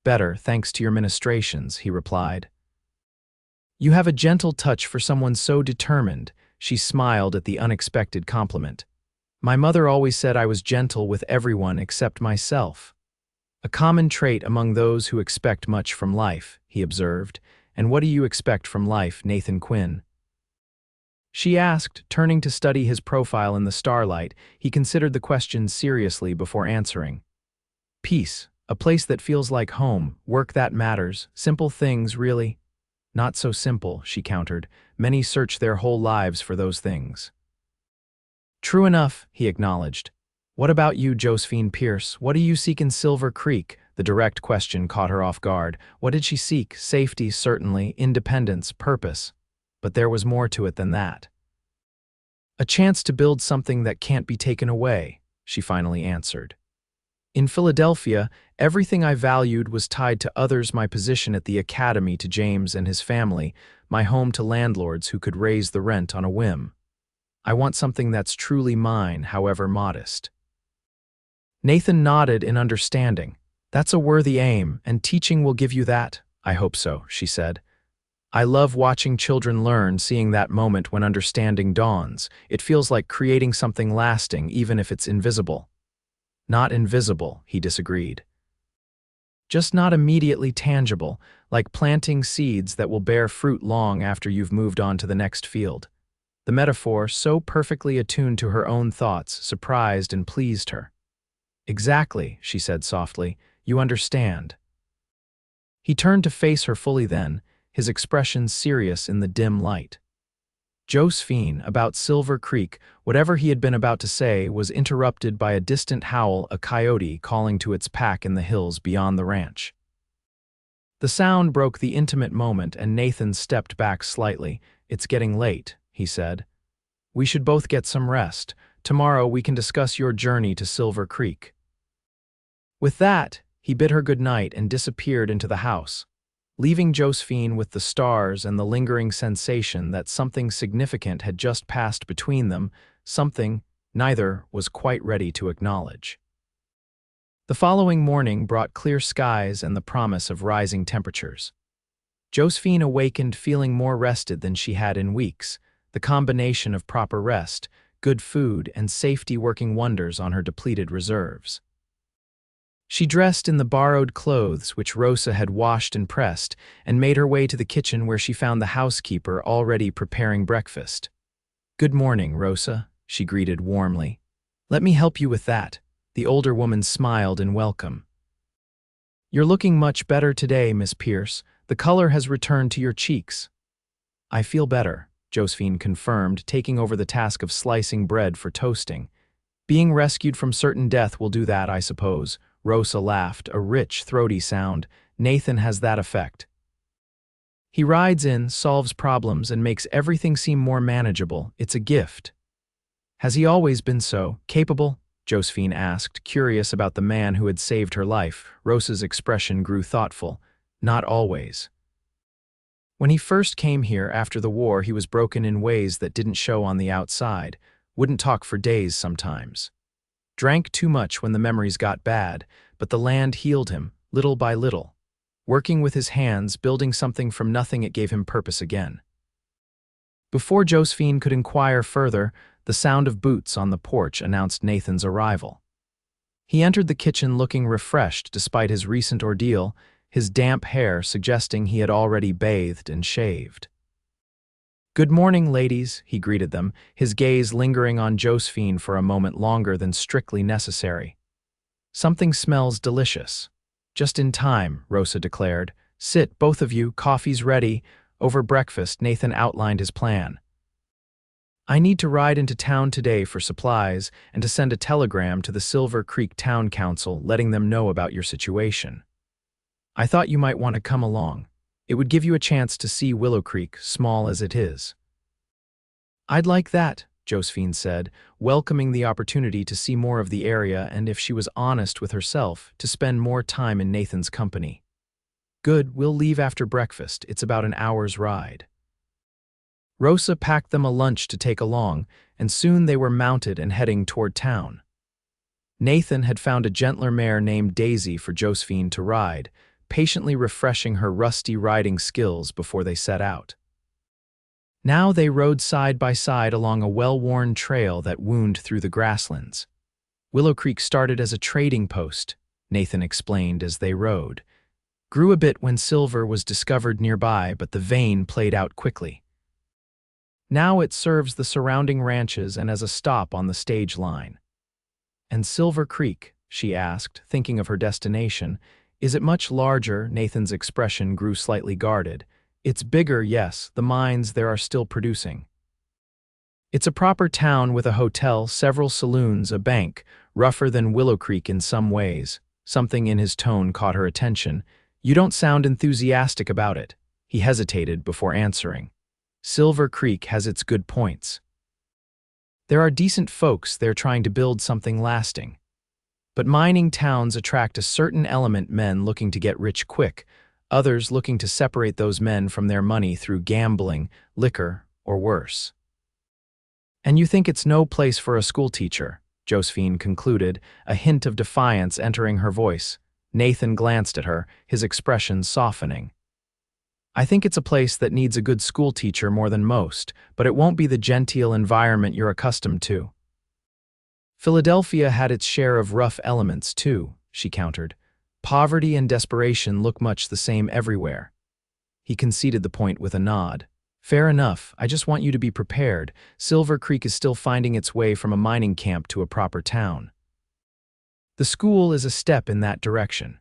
Better, thanks to your ministrations, he replied. You have a gentle touch for someone so determined, she smiled at the unexpected compliment. My mother always said I was gentle with everyone except myself. A common trait among those who expect much from life, he observed. And what do you expect from life, Nathan Quinn? She asked, turning to study his profile in the starlight. He considered the question seriously before answering. Peace, a place that feels like home, work that matters, simple things, really. Not so simple, she countered. Many search their whole lives for those things. True enough, he acknowledged. What about you, Josephine Pierce? What do you seek in Silver Creek? The direct question caught her off guard. What did she seek? Safety, certainly, independence, purpose. But there was more to it than that. A chance to build something that can't be taken away, she finally answered. In Philadelphia, everything I valued was tied to others, my position at the academy to James and his family, my home to landlords who could raise the rent on a whim. I want something that's truly mine, however modest. Nathan nodded in understanding. That's a worthy aim, and teaching will give you that. I hope so, she said. I love watching children learn, seeing that moment when understanding dawns. It feels like creating something lasting, even if it's invisible. Not invisible, he disagreed. Just not immediately tangible, like planting seeds that will bear fruit long after you've moved on to the next field. The metaphor, so perfectly attuned to her own thoughts, surprised and pleased her. Exactly, she said softly. You understand. He turned to face her fully then, his expression serious in the dim light. Josephine, about Silver Creek, whatever he had been about to say, was interrupted by a distant howl, a coyote calling to its pack in the hills beyond the ranch. The sound broke the intimate moment, and Nathan stepped back slightly. It's getting late, he said. We should both get some rest. Tomorrow we can discuss your journey to Silver Creek. With that, he bid her good night and disappeared into the house, leaving Josephine with the stars and the lingering sensation that something significant had just passed between them, something neither was quite ready to acknowledge. The following morning brought clear skies and the promise of rising temperatures. Josephine awakened feeling more rested than she had in weeks, the combination of proper rest, good food, and safety working wonders on her depleted reserves. She dressed in the borrowed clothes which Rosa had washed and pressed, and made her way to the kitchen where she found the housekeeper already preparing breakfast. "Good morning, Rosa," she greeted warmly. "Let me help you with that." The older woman smiled in welcome. "You're looking much better today, Miss Pierce. The color has returned to your cheeks." "I feel better," Josephine confirmed, taking over the task of slicing bread for toasting. "Being rescued from certain death will do that, I suppose." Rosa laughed, a rich, throaty sound. "Nathan has that effect. He rides in, solves problems, and makes everything seem more manageable. It's a gift." "Has he always been so capable?" Josephine asked, curious about the man who had saved her life. Rosa's expression grew thoughtful. "Not always. When he first came here after the war, he was broken in ways that didn't show on the outside. Wouldn't talk for days sometimes. Drank too much when the memories got bad, but the land healed him, little by little. Working with his hands, building something from nothing, it gave him purpose again." Before Josephine could inquire further, the sound of boots on the porch announced Nathan's arrival. He entered the kitchen looking refreshed despite his recent ordeal, his damp hair suggesting he had already bathed and shaved. "Good morning, ladies," he greeted them, his gaze lingering on Josephine for a moment longer than strictly necessary. "Something smells delicious." "Just in time," Rosa declared. "Sit, both of you, coffee's ready." Over breakfast, Nathan outlined his plan. "I need to ride into town today for supplies and to send a telegram to the Silver Creek Town Council letting them know about your situation. I thought you might want to come along. It would give you a chance to see Willow Creek, small as it is." "I'd like that," Josephine said, welcoming the opportunity to see more of the area and, if she was honest with herself, to spend more time in Nathan's company. "Good, we'll leave after breakfast. It's about an hour's ride." Rosa packed them a lunch to take along, and soon they were mounted and heading toward town. Nathan had found a gentler mare named Daisy for Josephine to ride, patiently refreshing her rusty riding skills before they set out. Now they rode side by side along a well-worn trail that wound through the grasslands. "Willow Creek started as a trading post," Nathan explained as they rode. "Grew a bit when silver was discovered nearby, but the vein played out quickly. Now it serves the surrounding ranches and as a stop on the stage line." "And Silver Creek?" she asked, thinking of her destination. "Is it much larger?" Nathan's expression grew slightly guarded. "It's bigger, yes. The mines there are still producing. It's a proper town with a hotel, several saloons, a bank, rougher than Willow Creek in some ways." Something in his tone caught her attention. "You don't sound enthusiastic about it." He hesitated before answering. "Silver Creek has its good points. There are decent folks there trying to build something lasting. But mining towns attract a certain element, men looking to get rich quick, others looking to separate those men from their money through gambling, liquor, or worse." "And you think it's no place for a schoolteacher?" Josephine concluded, a hint of defiance entering her voice. Nathan glanced at her, his expression softening. "I think it's a place that needs a good schoolteacher more than most, but it won't be the genteel environment you're accustomed to." "Philadelphia had its share of rough elements, too," she countered. "Poverty and desperation look much the same everywhere." He conceded the point with a nod. "Fair enough, I just want you to be prepared. Silver Creek is still finding its way from a mining camp to a proper town. The school is a step in that direction."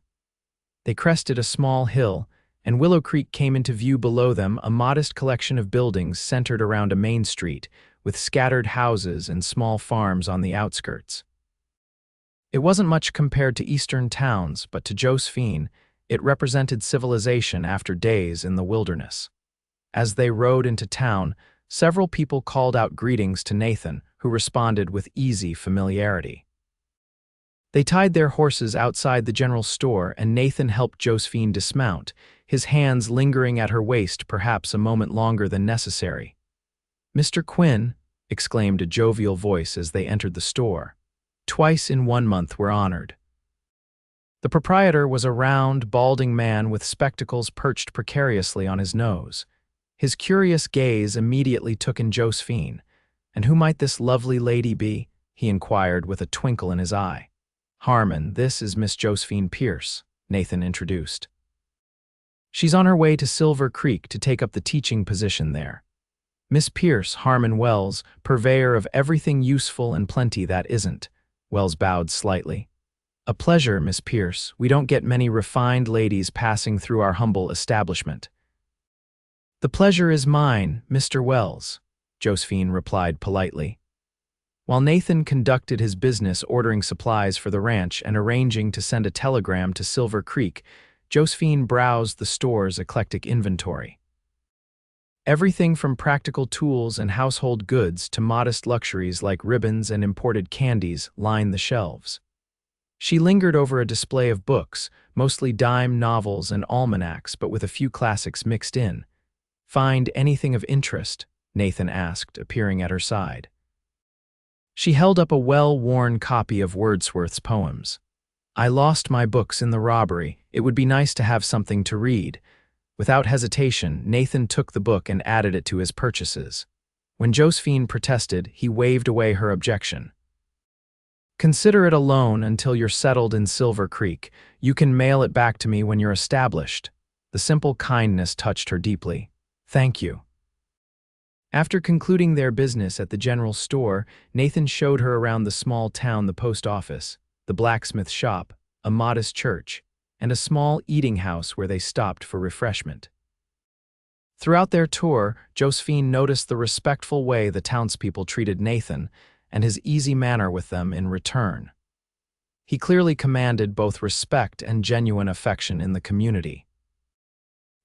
They crested a small hill, and Willow Creek came into view below them, a modest collection of buildings centered around a main street, with scattered houses and small farms on the outskirts. It wasn't much compared to eastern towns, but to Josephine, it represented civilization after days in the wilderness. As they rode into town, several people called out greetings to Nathan, who responded with easy familiarity. They tied their horses outside the general store, and Nathan helped Josephine dismount, his hands lingering at her waist perhaps a moment longer than necessary. "Mr. Quinn," exclaimed a jovial voice as they entered the store. "Twice in 1 month we're honored." The proprietor was a round, balding man with spectacles perched precariously on his nose. His curious gaze immediately took in Josephine. "And who might this lovely lady be?" he inquired with a twinkle in his eye. Harmon, this is Miss Josephine Pierce, Nathan introduced. She's on her way to Silver Creek to take up the teaching position there. Miss Pierce, Harmon Wells, purveyor of everything useful and plenty that isn't. Wells bowed slightly. A pleasure, Miss Pierce. We don't get many refined ladies passing through our humble establishment. The pleasure is mine, Mr. Wells, Josephine replied politely. While Nathan conducted his business ordering supplies for the ranch and arranging to send a telegram to Silver Creek, Josephine browsed the store's eclectic inventory. Everything from practical tools and household goods to modest luxuries like ribbons and imported candies lined the shelves. She lingered over a display of books, mostly dime novels and almanacs, but with a few classics mixed in. "Find anything of interest?" Nathan asked, appearing at her side. She held up a well-worn copy of Wordsworth's poems. "I lost my books in the robbery. It would be nice to have something to read." Without hesitation, Nathan took the book and added it to his purchases. When Josephine protested, he waved away her objection. "Consider it a loan until you're settled in Silver Creek. You can mail it back to me when you're established." The simple kindness touched her deeply. "Thank you." After concluding their business at the general store, Nathan showed her around the small town, the post office, the blacksmith shop, a modest church, and a small eating house where they stopped for refreshment. Throughout their tour, Josephine noticed the respectful way the townspeople treated Nathan and his easy manner with them in return. He clearly commanded both respect and genuine affection in the community.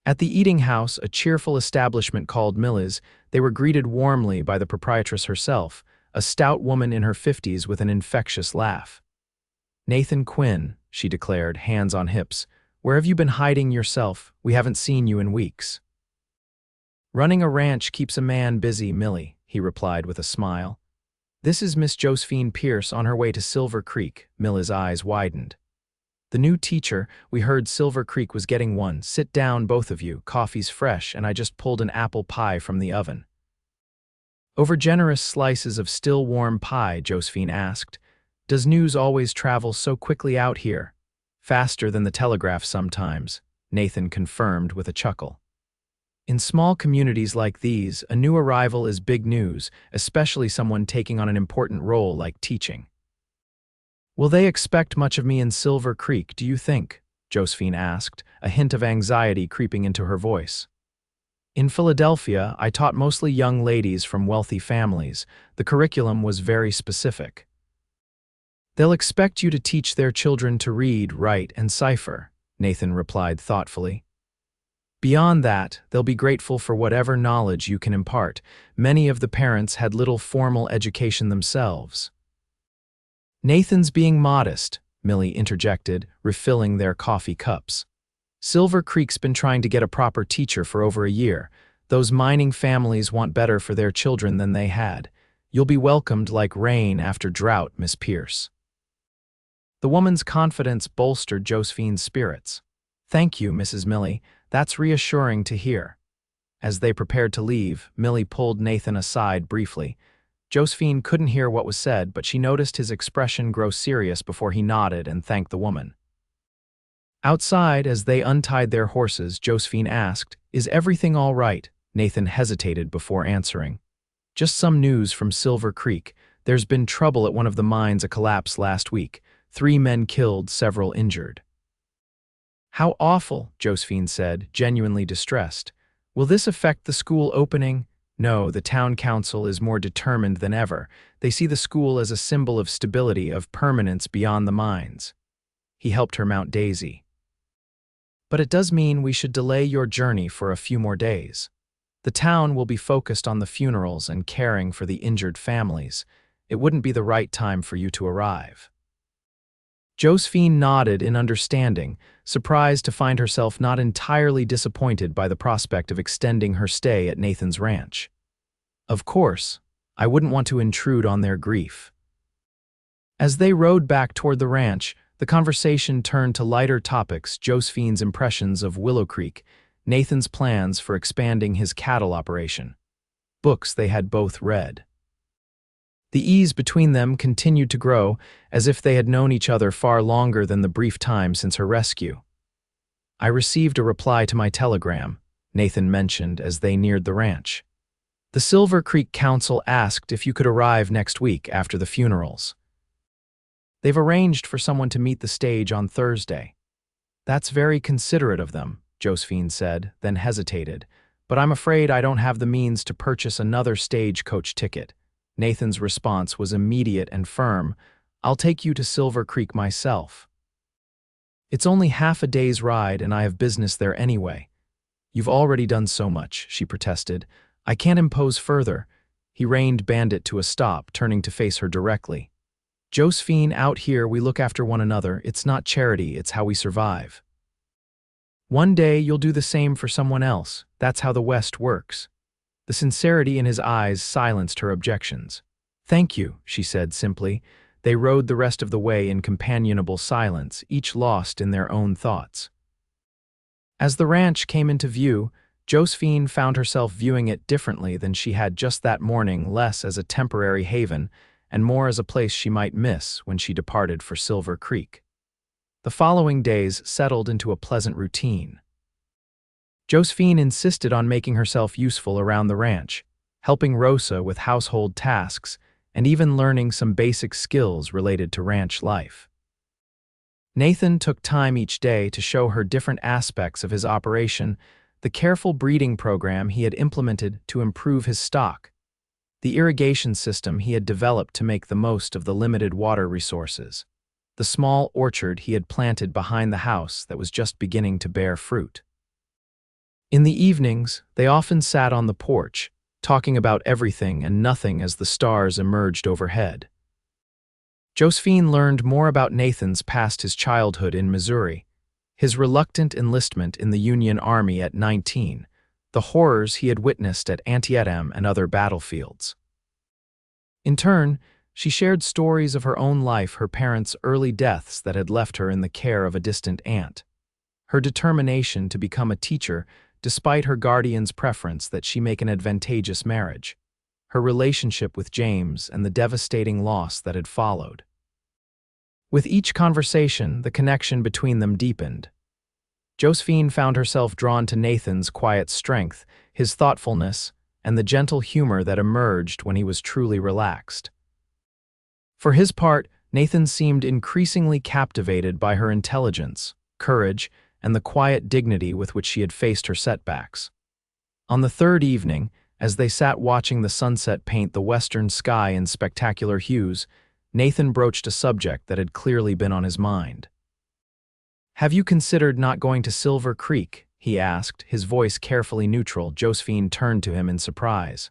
At the eating house, a cheerful establishment called Millie's, they were greeted warmly by the proprietress herself, a stout woman in her 50s with an infectious laugh. "Nathan Quinn," she declared, hands on hips. "Where have you been hiding yourself? We haven't seen you in weeks." "Running a ranch keeps a man busy, Millie," he replied with a smile. "This is Miss Josephine Pierce on her way to Silver Creek." Millie's eyes widened. "The new teacher, we heard Silver Creek was getting one. Sit down, both of you. Coffee's fresh, and I just pulled an apple pie from the oven." Over generous slices of still warm pie, Josephine asked, "Does news always travel so quickly out here?" "Faster than the telegraph sometimes," Nathan confirmed with a chuckle. "In small communities like these, a new arrival is big news, especially someone taking on an important role like teaching." "Will they expect much of me in Silver Creek, do you think?" Josephine asked, a hint of anxiety creeping into her voice. "In Philadelphia, I taught mostly young ladies from wealthy families. The curriculum was very specific." "They'll expect you to teach their children to read, write, and cipher," Nathan replied thoughtfully. "Beyond that, they'll be grateful for whatever knowledge you can impart. Many of the parents had little formal education themselves." "Nathan's being modest," Millie interjected, refilling their coffee cups. "Silver Creek's been trying to get a proper teacher for over a year. Those mining families want better for their children than they had. You'll be welcomed like rain after drought, Miss Pierce." The woman's confidence bolstered Josephine's spirits. "Thank you, Mrs. Millie. That's reassuring to hear." As they prepared to leave, Millie pulled Nathan aside briefly. Josephine couldn't hear what was said, but she noticed his expression grow serious before he nodded and thanked the woman. Outside, as they untied their horses, Josephine asked, "Is everything all right?" Nathan hesitated before answering. "Just some news from Silver Creek. There's been trouble at one of the mines, a collapse last week. 3 men killed, several injured." "How awful," Josephine said, genuinely distressed. "Will this affect the school opening?" "No, the town council is more determined than ever. They see the school as a symbol of stability, of permanence beyond the mines." He helped her mount Daisy. "But it does mean we should delay your journey for a few more days. The town will be focused on the funerals and caring for the injured families. It wouldn't be the right time for you to arrive." Josephine nodded in understanding, surprised to find herself not entirely disappointed by the prospect of extending her stay at Nathan's ranch. "Of course, I wouldn't want to intrude on their grief." As they rode back toward the ranch, the conversation turned to lighter topics: Josephine's impressions of Willow Creek, Nathan's plans for expanding his cattle operation. Books they had both read. The ease between them continued to grow, as if they had known each other far longer than the brief time since her rescue. "I received a reply to my telegram," Nathan mentioned as they neared the ranch. "The Silver Creek Council asked if you could arrive next week after the funerals. They've arranged for someone to meet the stage on Thursday." "That's very considerate of them," Josephine said, then hesitated. "But I'm afraid I don't have the means to purchase another stagecoach ticket." Nathan's response was immediate and firm. "I'll take you to Silver Creek myself. It's only half a day's ride and I have business there anyway." "You've already done so much," she protested. "I can't impose further." He reined Bandit to a stop, turning to face her directly. "Josephine, out here we look after one another. It's not charity, it's how we survive. One day you'll do the same for someone else. That's how the West works." The sincerity in his eyes silenced her objections. "Thank you," she said simply. They rode the rest of the way in companionable silence, each lost in their own thoughts. As the ranch came into view, Josephine found herself viewing it differently than she had just that morning, less as a temporary haven and more as a place she might miss when she departed for Silver Creek. The following days settled into a pleasant routine. Josephine insisted on making herself useful around the ranch, helping Rosa with household tasks and even learning some basic skills related to ranch life. Nathan took time each day to show her different aspects of his operation, the careful breeding program he had implemented to improve his stock, the irrigation system he had developed to make the most of the limited water resources, the small orchard he had planted behind the house that was just beginning to bear fruit. In the evenings, they often sat on the porch, talking about everything and nothing as the stars emerged overhead. Josephine learned more about Nathan's past, his childhood in Missouri, his reluctant enlistment in the Union Army at 19, the horrors he had witnessed at Antietam and other battlefields. In turn, she shared stories of her own life, her parents' early deaths that had left her in the care of a distant aunt, her determination to become a teacher despite her guardian's preference that she make an advantageous marriage, her relationship with James and the devastating loss that had followed. With each conversation, the connection between them deepened. Josephine found herself drawn to Nathan's quiet strength, his thoughtfulness, and the gentle humor that emerged when he was truly relaxed. For his part, Nathan seemed increasingly captivated by her intelligence, courage, and the quiet dignity with which she had faced her setbacks. On the third evening, as they sat watching the sunset paint the western sky in spectacular hues, Nathan broached a subject that had clearly been on his mind. "Have you considered not going to Silver Creek?" he asked, his voice carefully neutral. Josephine turned to him in surprise.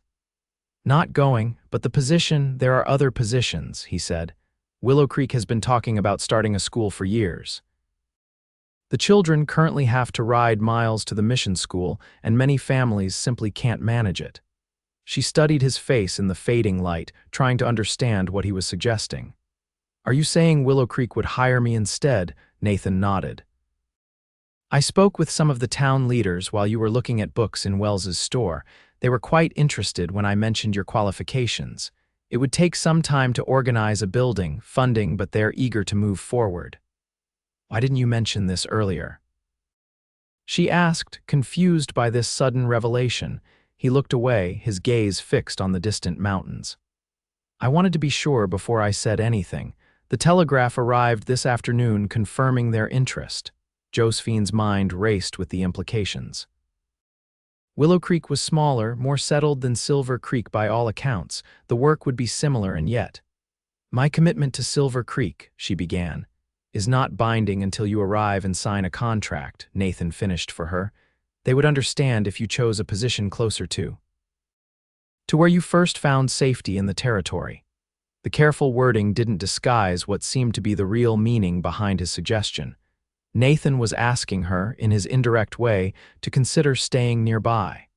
"Not going, but the position, there are other positions," he said. "Willow Creek has been talking about starting a school for years. The children currently have to ride miles to the mission school, and many families simply can't manage it." She studied his face in the fading light, trying to understand what he was suggesting. "Are you saying Willow Creek would hire me instead?" Nathan nodded. "I spoke with some of the town leaders while you were looking at books in Wells's store. They were quite interested when I mentioned your qualifications. It would take some time to organize a building, funding, but they're eager to move forward." "Why didn't you mention this earlier?" she asked, confused by this sudden revelation. He looked away, his gaze fixed on the distant mountains. "I wanted to be sure before I said anything. The telegraph arrived this afternoon confirming their interest." Josephine's mind raced with the implications. Willow Creek was smaller, more settled than Silver Creek by all accounts. The work would be similar, and yet. "My commitment to Silver Creek," she began, "is not binding until you arrive and sign a contract," Nathan finished for her. "They would understand if you chose a position closer to where you first found safety in the territory." The careful wording didn't disguise what seemed to be the real meaning behind his suggestion. Nathan was asking her, in his indirect way, to consider staying nearby.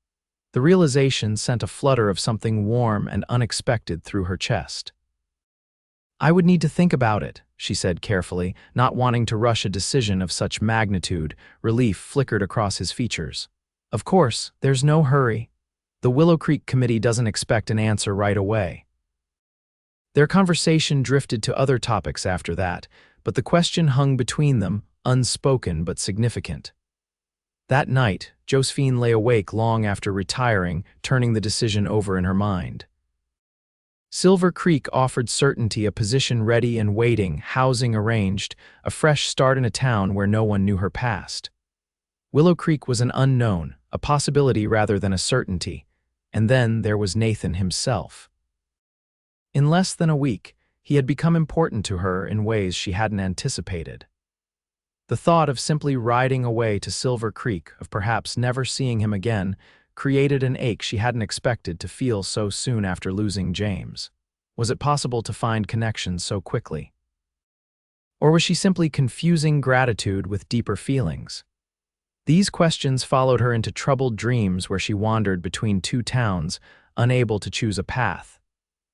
The realization sent a flutter of something warm and unexpected through her chest. "I would need to think about it," she said carefully, not wanting to rush a decision of such magnitude. Relief flickered across his features. "Of course, there's no hurry. The Willow Creek Committee doesn't expect an answer right away." Their conversation drifted to other topics after that, but the question hung between them, unspoken but significant. That night, Josephine lay awake long after retiring, turning the decision over in her mind. Silver Creek offered certainty, a position ready and waiting, housing arranged, a fresh start in a town where no one knew her past. Willow Creek was an unknown, a possibility rather than a certainty, and then there was Nathan himself. In less than a week, he had become important to her in ways she hadn't anticipated. The thought of simply riding away to Silver Creek, of perhaps never seeing him again, created an ache she hadn't expected to feel so soon after losing James. Was it possible to find connections so quickly? Or was she simply confusing gratitude with deeper feelings? These questions followed her into troubled dreams where she wandered between two towns, unable to choose a path.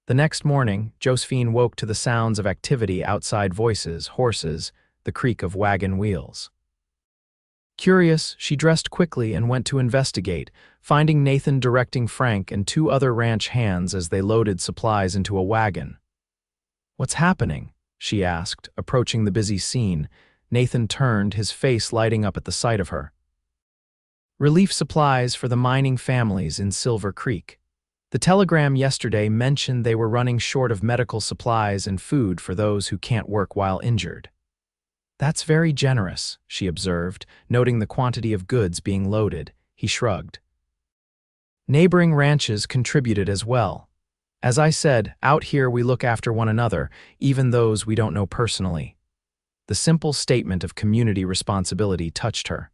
The next morning, Josephine woke to the sounds of activity outside, voices, horses, the creak of wagon wheels. Curious, she dressed quickly and went to investigate, finding Nathan directing Frank and two other ranch hands as they loaded supplies into a wagon. "What's happening?" she asked, approaching the busy scene. Nathan turned, his face lighting up at the sight of her. "Relief supplies for the mining families in Silver Creek. The telegram yesterday mentioned they were running short of medical supplies and food for those who can't work while injured." "That's very generous," she observed, noting the quantity of goods being loaded. He shrugged. "Neighboring ranches contributed as well. As I said, out here we look after one another, even those we don't know personally." The simple statement of community responsibility touched her.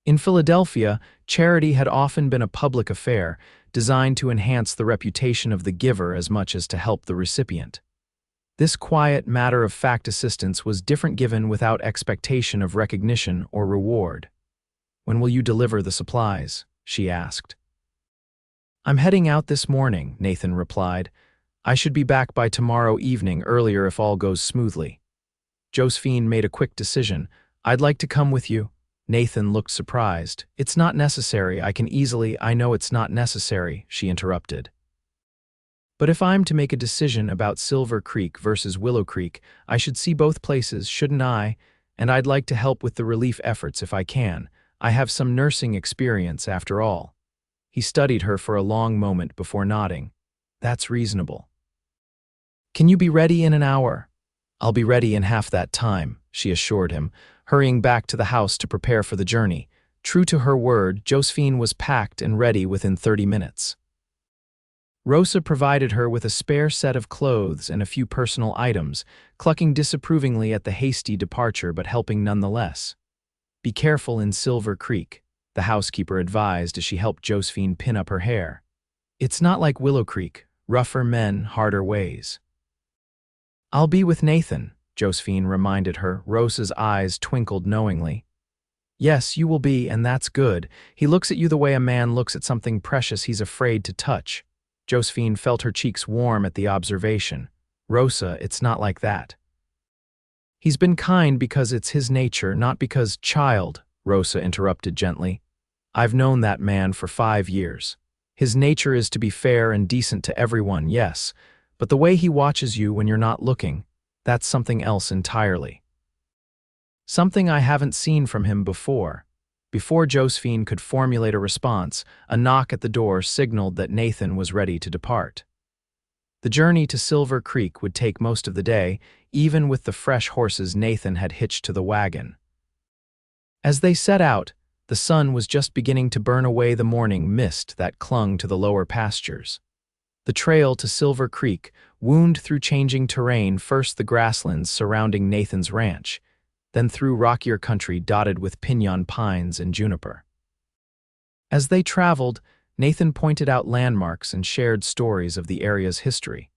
In Philadelphia, charity had often been a public affair, designed to enhance the reputation of the giver as much as to help the recipient. This quiet, matter-of-fact assistance was different, given without expectation of recognition or reward. "When will you deliver the supplies?" she asked. "I'm heading out this morning," Nathan replied. "I should be back by tomorrow evening, earlier if all goes smoothly." Josephine made a quick decision. "I'd like to come with you." Nathan looked surprised. "It's not necessary, I know it's not necessary," she interrupted. "But if I'm to make a decision about Silver Creek versus Willow Creek, I should see both places, shouldn't I? And I'd like to help with the relief efforts if I can. I have some nursing experience, after all." He studied her for a long moment before nodding. "That's reasonable." "Can you be ready in an hour?" "I'll be ready in half that time," she assured him, hurrying back to the house to prepare for the journey. True to her word, Josephine was packed and ready within 30 minutes. Rosa provided her with a spare set of clothes and a few personal items, clucking disapprovingly at the hasty departure but helping nonetheless. "Be careful in Silver Creek," the housekeeper advised as she helped Josephine pin up her hair. "It's not like Willow Creek, rougher men, harder ways." "I'll be with Nathan," Josephine reminded her. Rosa's eyes twinkled knowingly. "Yes, you will be, and that's good. He looks at you the way a man looks at something precious he's afraid to touch." Josephine felt her cheeks warm at the observation. "Rosa, it's not like that. He's been kind because it's his nature, not because—" "Child," Rosa interrupted gently. "I've known that man for 5 years. His nature is to be fair and decent to everyone, yes, but the way he watches you when you're not looking, that's something else entirely. Something I haven't seen from him before." Before Josephine could formulate a response, a knock at the door signaled that Nathan was ready to depart. The journey to Silver Creek would take most of the day, even with the fresh horses Nathan had hitched to the wagon. As they set out, the sun was just beginning to burn away the morning mist that clung to the lower pastures. The trail to Silver Creek wound through changing terrain, first the grasslands surrounding Nathan's ranch, then through rockier country dotted with piñon pines and juniper. As they traveled, Nathan pointed out landmarks and shared stories of the area's history,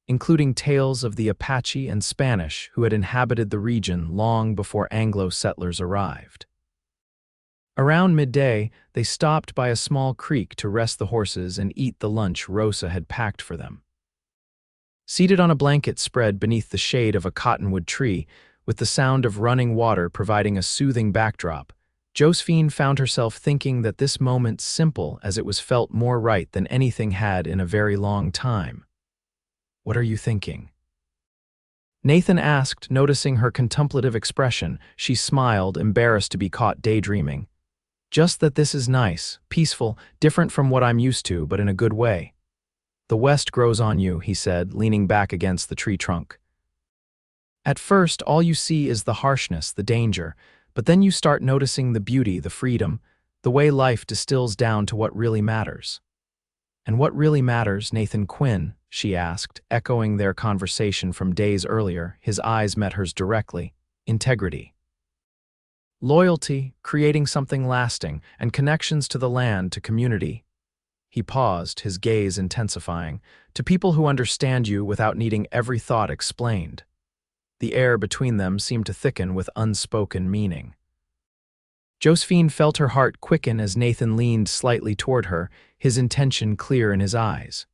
including tales of the Apache and Spanish who had inhabited the region long before Anglo settlers arrived. Around midday, they stopped by a small creek to rest the horses and eat the lunch Rosa had packed for them. Seated on a blanket spread beneath the shade of a cottonwood tree, with the sound of running water providing a soothing backdrop, Josephine found herself thinking that this moment, simple as it was, felt more right than anything had in a very long time. What are you thinking?" Nathan asked, noticing her contemplative expression. She smiled, embarrassed to be caught daydreaming. "Just that this is nice, peaceful, different from what I'm used to, but in a good way." "The West grows on you," he said, leaning back against the tree trunk. "At first, all you see is the harshness, the danger, but then you start noticing the beauty, the freedom, the way life distills down to what really matters." "And what really matters, Nathan Quinn?" she asked, echoing their conversation from days earlier. His eyes met hers directly. "Integrity. Loyalty, creating something lasting, and connections to the land, to community." He paused, his gaze intensifying. "To people who understand you without needing every thought explained." The air between them seemed to thicken with unspoken meaning. Josephine felt her heart quicken as Nathan leaned slightly toward her, his intention clear in his eyes.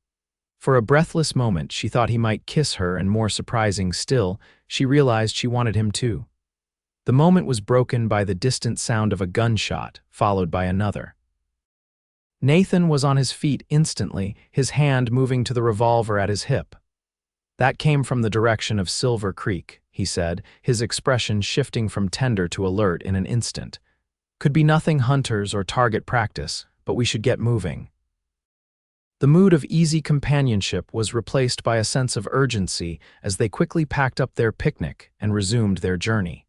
For a breathless moment, she thought he might kiss her, and more surprising still, she realized she wanted him too. The moment was broken by the distant sound of a gunshot, followed by another. Nathan was on his feet instantly, his hand moving to the revolver at his hip. "That came from the direction of Silver Creek," he said, his expression shifting from tender to alert in an instant. "Could be nothing hunters or target practice, but we should get moving." The mood of easy companionship was replaced by a sense of urgency as they quickly packed up their picnic and resumed their journey.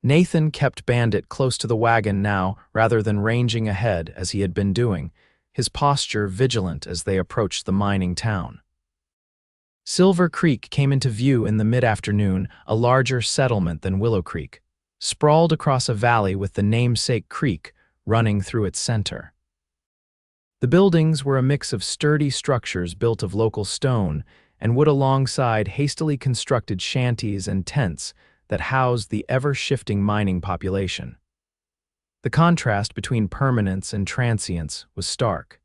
Nathan kept Bandit close to the wagon now, rather than ranging ahead as he had been doing, his posture vigilant as they approached the mining town. Silver Creek came into view in the mid-afternoon, a larger settlement than Willow Creek, sprawled across a valley with the namesake creek running through its center. The buildings were a mix of sturdy structures built of local stone and wood alongside hastily constructed shanties and tents that housed the ever-shifting mining population. The contrast between permanence and transience was stark.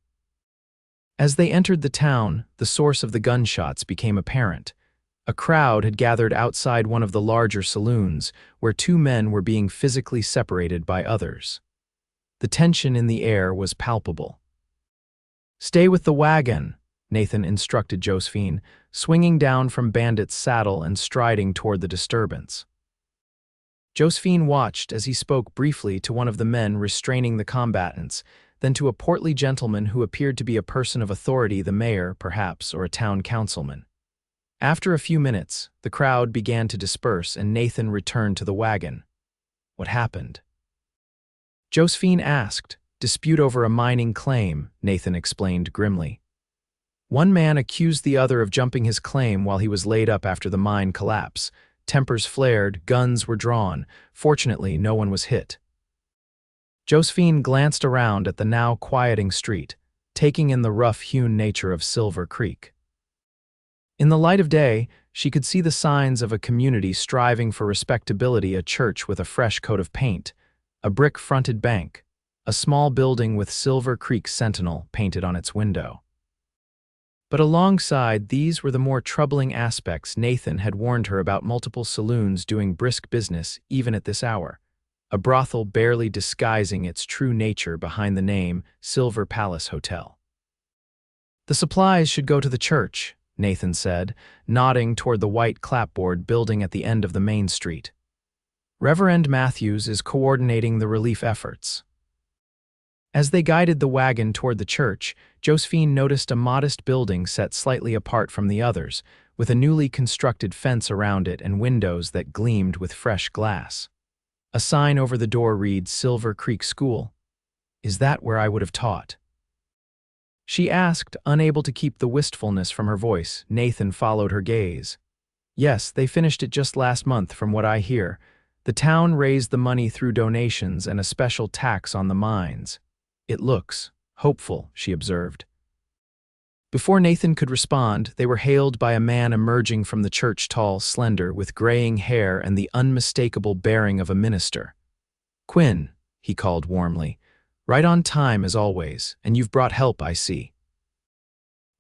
As they entered the town, the source of the gunshots became apparent. A crowd had gathered outside one of the larger saloons, where two men were being physically separated by others. The tension in the air was palpable. "Stay with the wagon," Nathan instructed Josephine, swinging down from Bandit's saddle and striding toward the disturbance. Josephine watched as he spoke briefly to one of the men restraining the combatants, then to a portly gentleman who appeared to be a person of authority, the mayor, perhaps, or a town councilman. After a few minutes, the crowd began to disperse and Nathan returned to the wagon. "What happened?" Josephine asked. "Dispute over a mining claim," Nathan explained grimly. "One man accused the other of jumping his claim while he was laid up after the mine collapse. Tempers flared, guns were drawn. Fortunately, no one was hit." Josephine glanced around at the now quieting street, taking in the rough-hewn nature of Silver Creek. In the light of day, she could see the signs of a community striving for respectability: a church with a fresh coat of paint, a brick-fronted bank, a small building with Silver Creek Sentinel painted on its window. But alongside these were the more troubling aspects. Nathan had warned her about multiple saloons doing brisk business even at this hour, a brothel barely disguising its true nature behind the name Silver Palace Hotel. "The supplies should go to the church," Nathan said, nodding toward the white clapboard building at the end of the main street. "Reverend Matthews is coordinating the relief efforts." As they guided the wagon toward the church, Josephine noticed a modest building set slightly apart from the others, with a newly constructed fence around it and windows that gleamed with fresh glass. A sign over the door read Silver Creek School. "Is that where I would have taught?" she asked, unable to keep the wistfulness from her voice. Nathan followed her gaze. "Yes, they finished it just last month, from what I hear. The town raised the money through donations and a special tax on the mines. It looks hopeful," she observed. Before Nathan could respond, they were hailed by a man emerging from the church, tall, slender, with graying hair and the unmistakable bearing of a minister. "Quinn," he called warmly. "Right on time as always, and you've brought help, I see."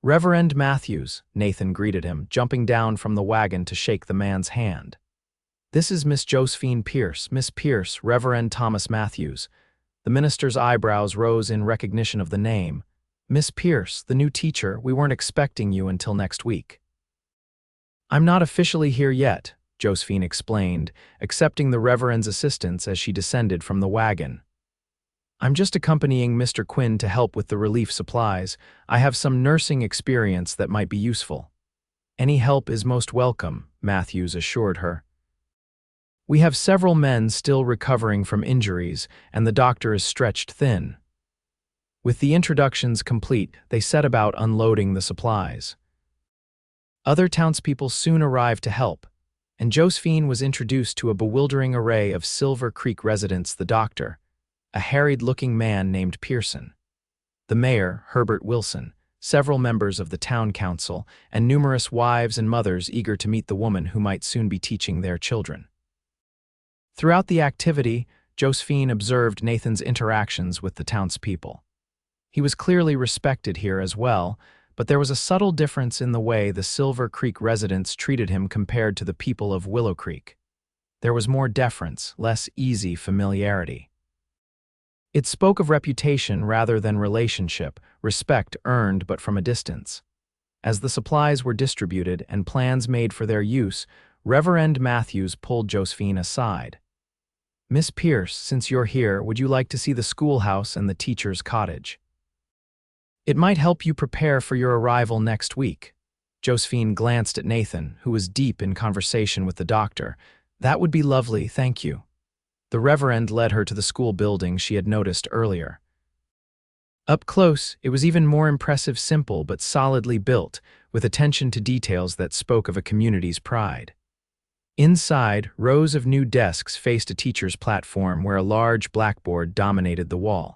"Reverend Matthews," Nathan greeted him, jumping down from the wagon to shake the man's hand. "This is Miss Josephine Pierce. Miss Pierce, Reverend Thomas Matthews." The minister's eyebrows rose in recognition of the name. "Miss Pierce, the new teacher, we weren't expecting you until next week." I'm not officially here yet, Josephine explained, accepting the Reverend's assistance as she descended from the wagon. I'm just accompanying Mr. Quinn to help with the relief supplies. I have some nursing experience that might be useful. Any help is most welcome, Matthews assured her. We have several men still recovering from injuries, and the doctor is stretched thin. With the introductions complete, they set about unloading the supplies. Other townspeople soon arrived to help, and Josephine was introduced to a bewildering array of Silver Creek residents: the doctor, a harried-looking man named Pearson, the mayor, Herbert Wilson, several members of the town council, and numerous wives and mothers eager to meet the woman who might soon be teaching their children. Throughout the activity, Josephine observed Nathan's interactions with the townspeople. He was clearly respected here as well, but there was a subtle difference in the way the Silver Creek residents treated him compared to the people of Willow Creek. There was more deference, less easy familiarity. It spoke of reputation rather than relationship, respect earned but from a distance. As the supplies were distributed and plans made for their use, Reverend Matthews pulled Josephine aside. "Miss Pierce, since you're here, would you like to see the schoolhouse and the teacher's cottage? It might help you prepare for your arrival next week." Josephine glanced at Nathan, who was deep in conversation with the doctor. "That would be lovely, thank you." The Reverend led her to the school building she had noticed earlier. Up close, it was even more impressive, simple but solidly built, with attention to details that spoke of a community's pride. Inside, rows of new desks faced a teacher's platform where a large blackboard dominated the wall.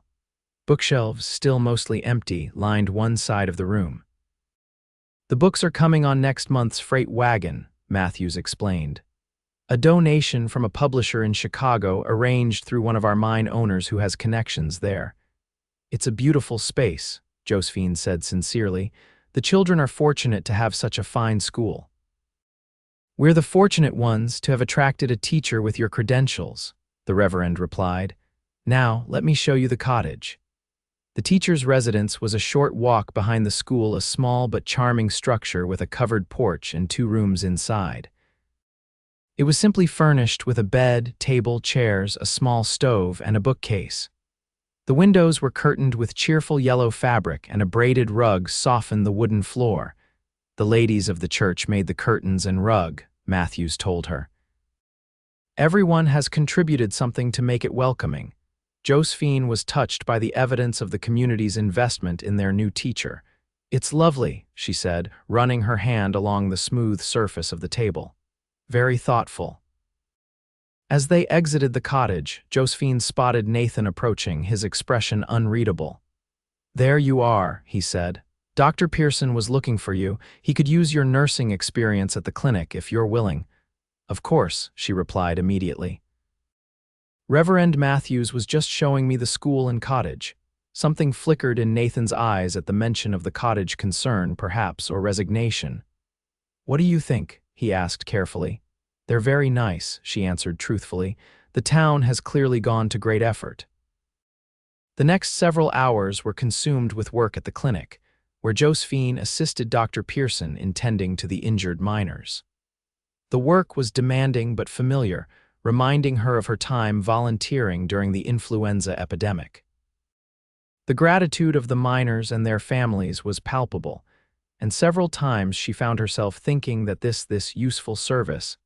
Bookshelves, still mostly empty, lined one side of the room. "The books are coming on next month's freight wagon," Matthews explained. "A donation from a publisher in Chicago arranged through one of our mine owners who has connections there. It's a beautiful space," Josephine said sincerely. "The children are fortunate to have such a fine school." "We're the fortunate ones to have attracted a teacher with your credentials," the Reverend replied. "Now, let me show you the cottage." The teacher's residence was a short walk behind the school, a small but charming structure with a covered porch and 2 rooms inside. It was simply furnished with a bed, table, chairs, a small stove, and a bookcase. The windows were curtained with cheerful yellow fabric, and a braided rug softened the wooden floor. "The ladies of the church made the curtains and rug," Matthews told her. "Everyone has contributed something to make it welcoming." Josephine was touched by the evidence of the community's investment in their new teacher. "It's lovely," she said, running her hand along the smooth surface of the table. "Very thoughtful." As they exited the cottage, Josephine spotted Nathan approaching, his expression unreadable. "There you are," he said. "Dr. Pearson was looking for you. He could use your nursing experience at the clinic if you're willing." "Of course," she replied immediately. Reverend Matthews was just showing me the school and cottage. Something flickered in Nathan's eyes at the mention of the cottage, concern, perhaps, or resignation. "What do you think?" he asked carefully. "They're very nice," she answered truthfully. "The town has clearly gone to great effort." The next several hours were consumed with work at the clinic, where Josephine assisted Dr. Pearson in tending to the injured miners. The work was demanding but familiar, reminding her of her time volunteering during the influenza epidemic. The gratitude of the miners and their families was palpable, and several times she found herself thinking that this useful service,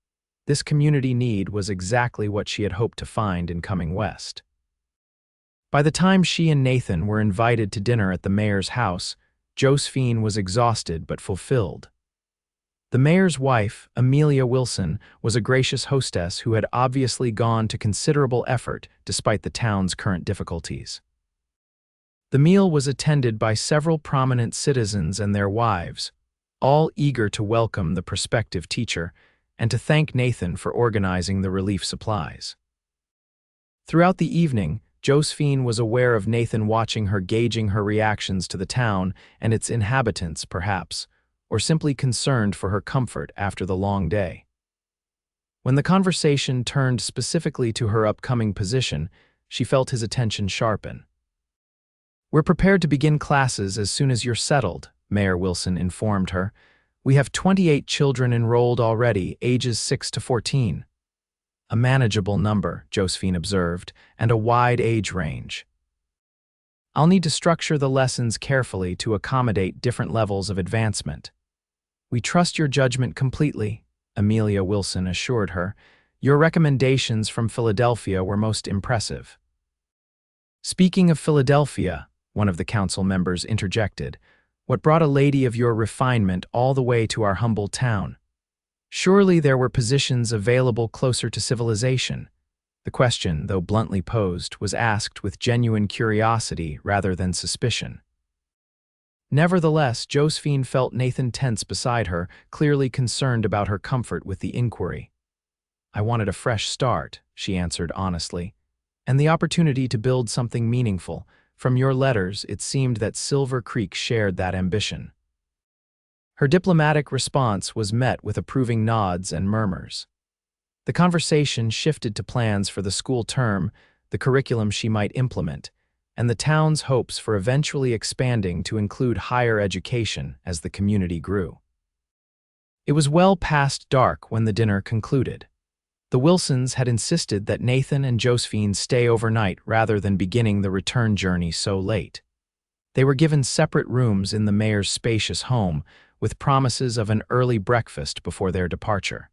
this community need, was exactly what she had hoped to find in coming west. By the time she and Nathan were invited to dinner at the mayor's house, Josephine was exhausted but fulfilled. The mayor's wife, Amelia Wilson, was a gracious hostess who had obviously gone to considerable effort despite the town's current difficulties. The meal was attended by several prominent citizens and their wives, all eager to welcome the prospective teacher and to thank Nathan for organizing the relief supplies. Throughout the evening, Josephine was aware of Nathan watching her, gauging her reactions to the town and its inhabitants, perhaps, or simply concerned for her comfort after the long day. When the conversation turned specifically to her upcoming position, she felt his attention sharpen. "We're prepared to begin classes as soon as you're settled," Mayor Wilson informed her. We have 28 children enrolled already, ages 6 to 14. A manageable number, Josephine observed, and a wide age range. I'll need to structure the lessons carefully to accommodate different levels of advancement. We trust your judgment completely, Amelia Wilson assured her. Your recommendations from Philadelphia were most impressive. Speaking of Philadelphia, one of the council members interjected, what brought a lady of your refinement all the way to our humble town? Surely there were positions available closer to civilization. The question, though bluntly posed, was asked with genuine curiosity rather than suspicion. Nevertheless, Josephine felt Nathan tense beside her, clearly concerned about her comfort with the inquiry. I wanted a fresh start, she answered honestly, and the opportunity to build something meaningful. From your letters, it seemed that Silver Creek shared that ambition. Her diplomatic response was met with approving nods and murmurs. The conversation shifted to plans for the school term, the curriculum she might implement, and the town's hopes for eventually expanding to include higher education as the community grew. It was well past dark when the dinner concluded. The Wilsons had insisted that Nathan and Josephine stay overnight rather than beginning the return journey so late. They were given separate rooms in the mayor's spacious home, with promises of an early breakfast before their departure.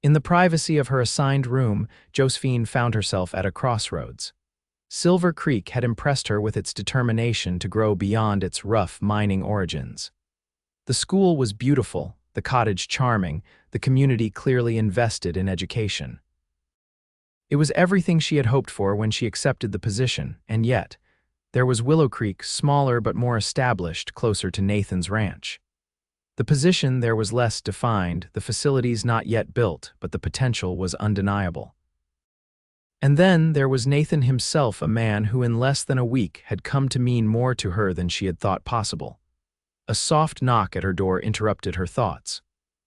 In the privacy of her assigned room, Josephine found herself at a crossroads. Silver Creek had impressed her with its determination to grow beyond its rough mining origins. The school was beautiful, the cottage charming, the community clearly invested in education. It was everything she had hoped for when she accepted the position, and yet, there was Willow Creek, smaller but more established, closer to Nathan's ranch. The position there was less defined, the facilities not yet built, but the potential was undeniable. And then there was Nathan himself, a man who in less than a week had come to mean more to her than she had thought possible. A soft knock at her door interrupted her thoughts.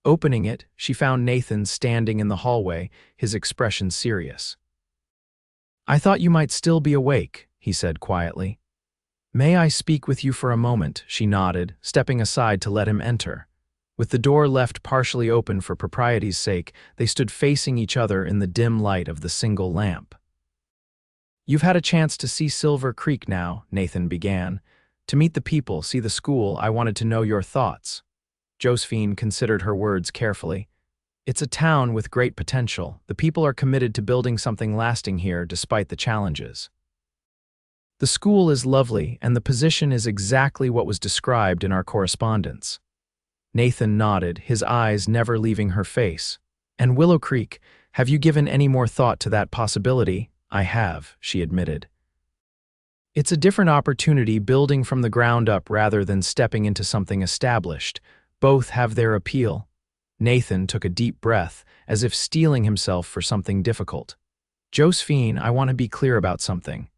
Opening it, she found Nathan standing in the hallway, his expression serious. I thought you might still be awake, he said quietly. May I speak with you for a moment, she nodded, stepping aside to let him enter. With the door left partially open for propriety's sake, they stood facing each other in the dim light of the single lamp. You've had a chance to see Silver Creek now, Nathan began. To meet the people, see the school, I wanted to know your thoughts. Josephine considered her words carefully. It's a town with great potential. The people are committed to building something lasting here despite the challenges. The school is lovely, and the position is exactly what was described in our correspondence. Nathan nodded, his eyes never leaving her face. And Willow Creek, have you given any more thought to that possibility? I have, she admitted. It's a different opportunity, building from the ground up rather than stepping into something established. Both have their appeal. Nathan took a deep breath, as if steeling himself for something difficult. Josephine, I want to be clear about something.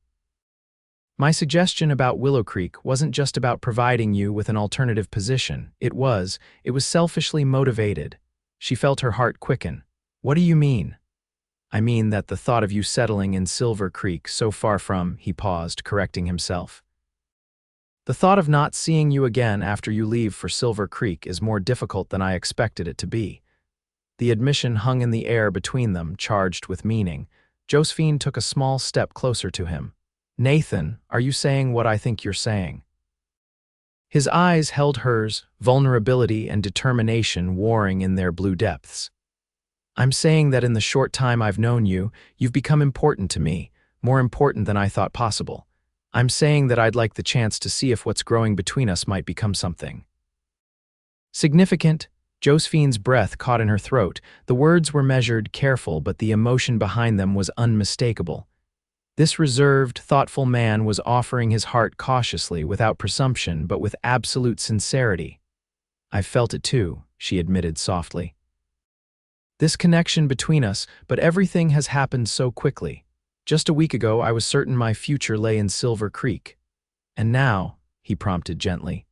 My suggestion about Willow Creek wasn't just about providing you with an alternative position. It was selfishly motivated. She felt her heart quicken. What do you mean? I mean that the thought of you settling in Silver Creek, so far from, he paused, correcting himself. The thought of not seeing you again after you leave for Silver Creek is more difficult than I expected it to be. The admission hung in the air between them, charged with meaning. Josephine took a small step closer to him. Nathan, are you saying what I think you're saying? His eyes held hers, vulnerability and determination warring in their blue depths. I'm saying that in the short time I've known you, you've become important to me, more important than I thought possible. I'm saying that I'd like the chance to see if what's growing between us might become something significant. Josephine's breath caught in her throat. The words were measured, careful, but the emotion behind them was unmistakable. This reserved, thoughtful man was offering his heart cautiously, without presumption, but with absolute sincerity. I've felt it too, she admitted softly. This connection between us, but everything has happened so quickly. Just a week ago, I was certain my future lay in Silver Creek. And now, he prompted gently,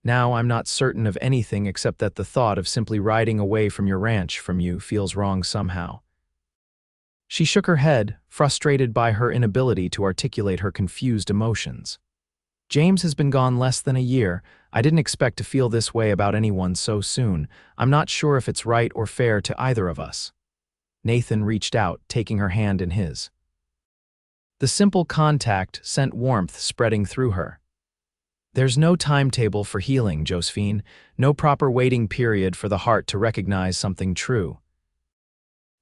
now I'm not certain of anything except that the thought of simply riding away from your ranch from you feels wrong somehow. She shook her head, frustrated by her inability to articulate her confused emotions. James has been gone less than a year. I didn't expect to feel this way about anyone so soon. I'm not sure if it's right or fair to either of us." Nathan reached out, taking her hand in his. The simple contact sent warmth spreading through her. "There's no timetable for healing, Josephine, no proper waiting period for the heart to recognize something true.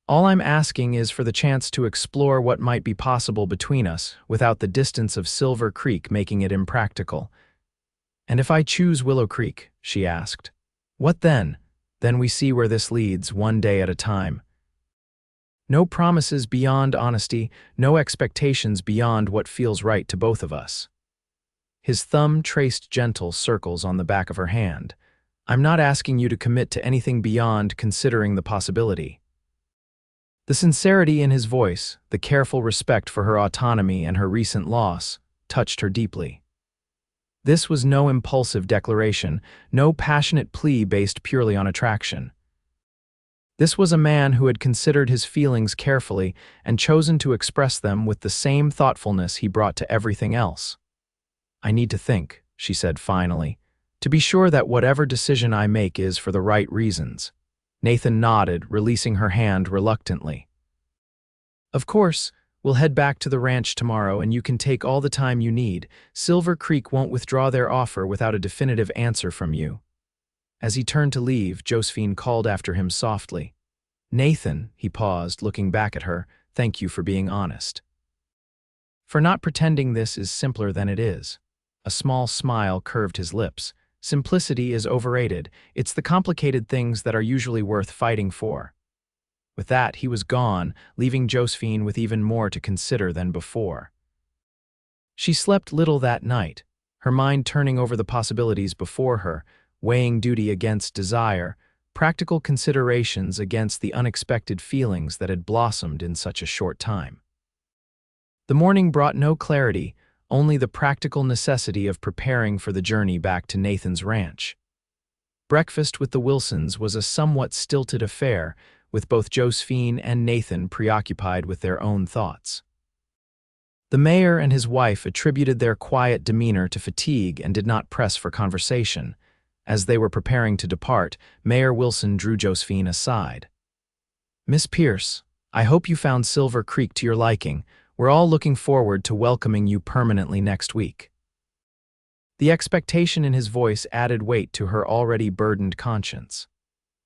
All I'm asking is for the chance to explore what might be possible between us without the distance of Silver Creek making it impractical." "And if I choose Willow Creek," she asked, "what then? Then we see where this leads, one day at a time. No promises beyond honesty, no expectations beyond what feels right to both of us." His thumb traced gentle circles on the back of her hand. "I'm not asking you to commit to anything beyond considering the possibility." The sincerity in his voice, the careful respect for her autonomy and her recent loss, touched her deeply. This was no impulsive declaration, no passionate plea based purely on attraction. This was a man who had considered his feelings carefully and chosen to express them with the same thoughtfulness he brought to everything else. "I need to think," she said finally, "to be sure that whatever decision I make is for the right reasons." Nathan nodded, releasing her hand reluctantly. "Of course, we'll head back to the ranch tomorrow and you can take all the time you need. Silver Creek won't withdraw their offer without a definitive answer from you." As he turned to leave, Josephine called after him softly. "Nathan," he paused, looking back at her, "thank you for being honest. For not pretending this is simpler than it is." A small smile curved his lips. "Simplicity is overrated. It's the complicated things that are usually worth fighting for." With that, he was gone, leaving Josephine with even more to consider than before. She slept little that night, her mind turning over the possibilities before her, weighing duty against desire, practical considerations against the unexpected feelings that had blossomed in such a short time. The morning brought no clarity, only the practical necessity of preparing for the journey back to Nathan's ranch. Breakfast with the Wilsons was a somewhat stilted affair, with both Josephine and Nathan preoccupied with their own thoughts. The mayor and his wife attributed their quiet demeanor to fatigue and did not press for conversation. As they were preparing to depart, Mayor Wilson drew Josephine aside. "Miss Pierce, I hope you found Silver Creek to your liking. We're all looking forward to welcoming you permanently next week." The expectation in his voice added weight to her already burdened conscience.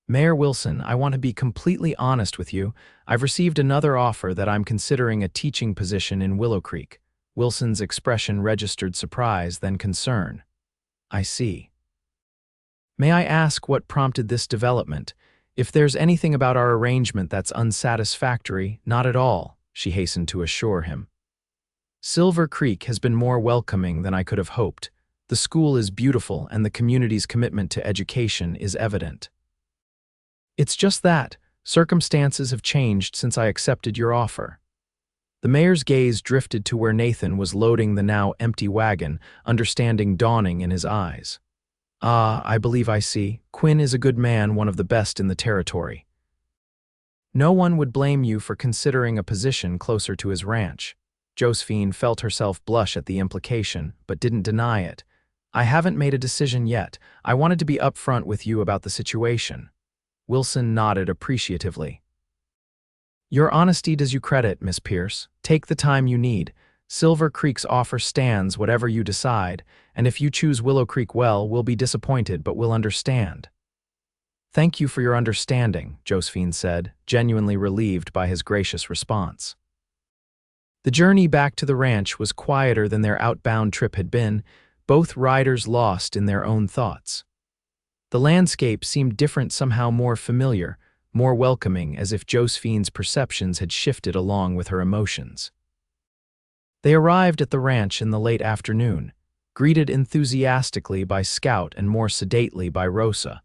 "Mayor Wilson, I want to be completely honest with you. I've received another offer that I'm considering a teaching position in Willow Creek." Wilson's expression registered surprise, then concern. "I see. May I ask what prompted this development? If there's anything about our arrangement that's unsatisfactory, not at all," she hastened to assure him. "Silver Creek has been more welcoming than I could have hoped. The school is beautiful and the community's commitment to education is evident. It's just that circumstances have changed since I accepted your offer." The mayor's gaze drifted to where Nathan was loading the now empty wagon, understanding dawning in his eyes. "Ah, I believe I see. Quinn is a good man, one of the best in the territory. No one would blame you for considering a position closer to his ranch." Josephine felt herself blush at the implication, but didn't deny it. "I haven't made a decision yet. I wanted to be upfront with you about the situation." Wilson nodded appreciatively. "Your honesty does you credit, Miss Pierce. Take the time you need. Silver Creek's offer stands whatever you decide, and if you choose Willow Creek, well, we'll be disappointed, but we'll understand." "Thank you for your understanding," Josephine said, genuinely relieved by his gracious response. The journey back to the ranch was quieter than their outbound trip had been, both riders lost in their own thoughts. The landscape seemed different, somehow more familiar, more welcoming, as if Josephine's perceptions had shifted along with her emotions. They arrived at the ranch in the late afternoon, greeted enthusiastically by Scout and more sedately by Rosa,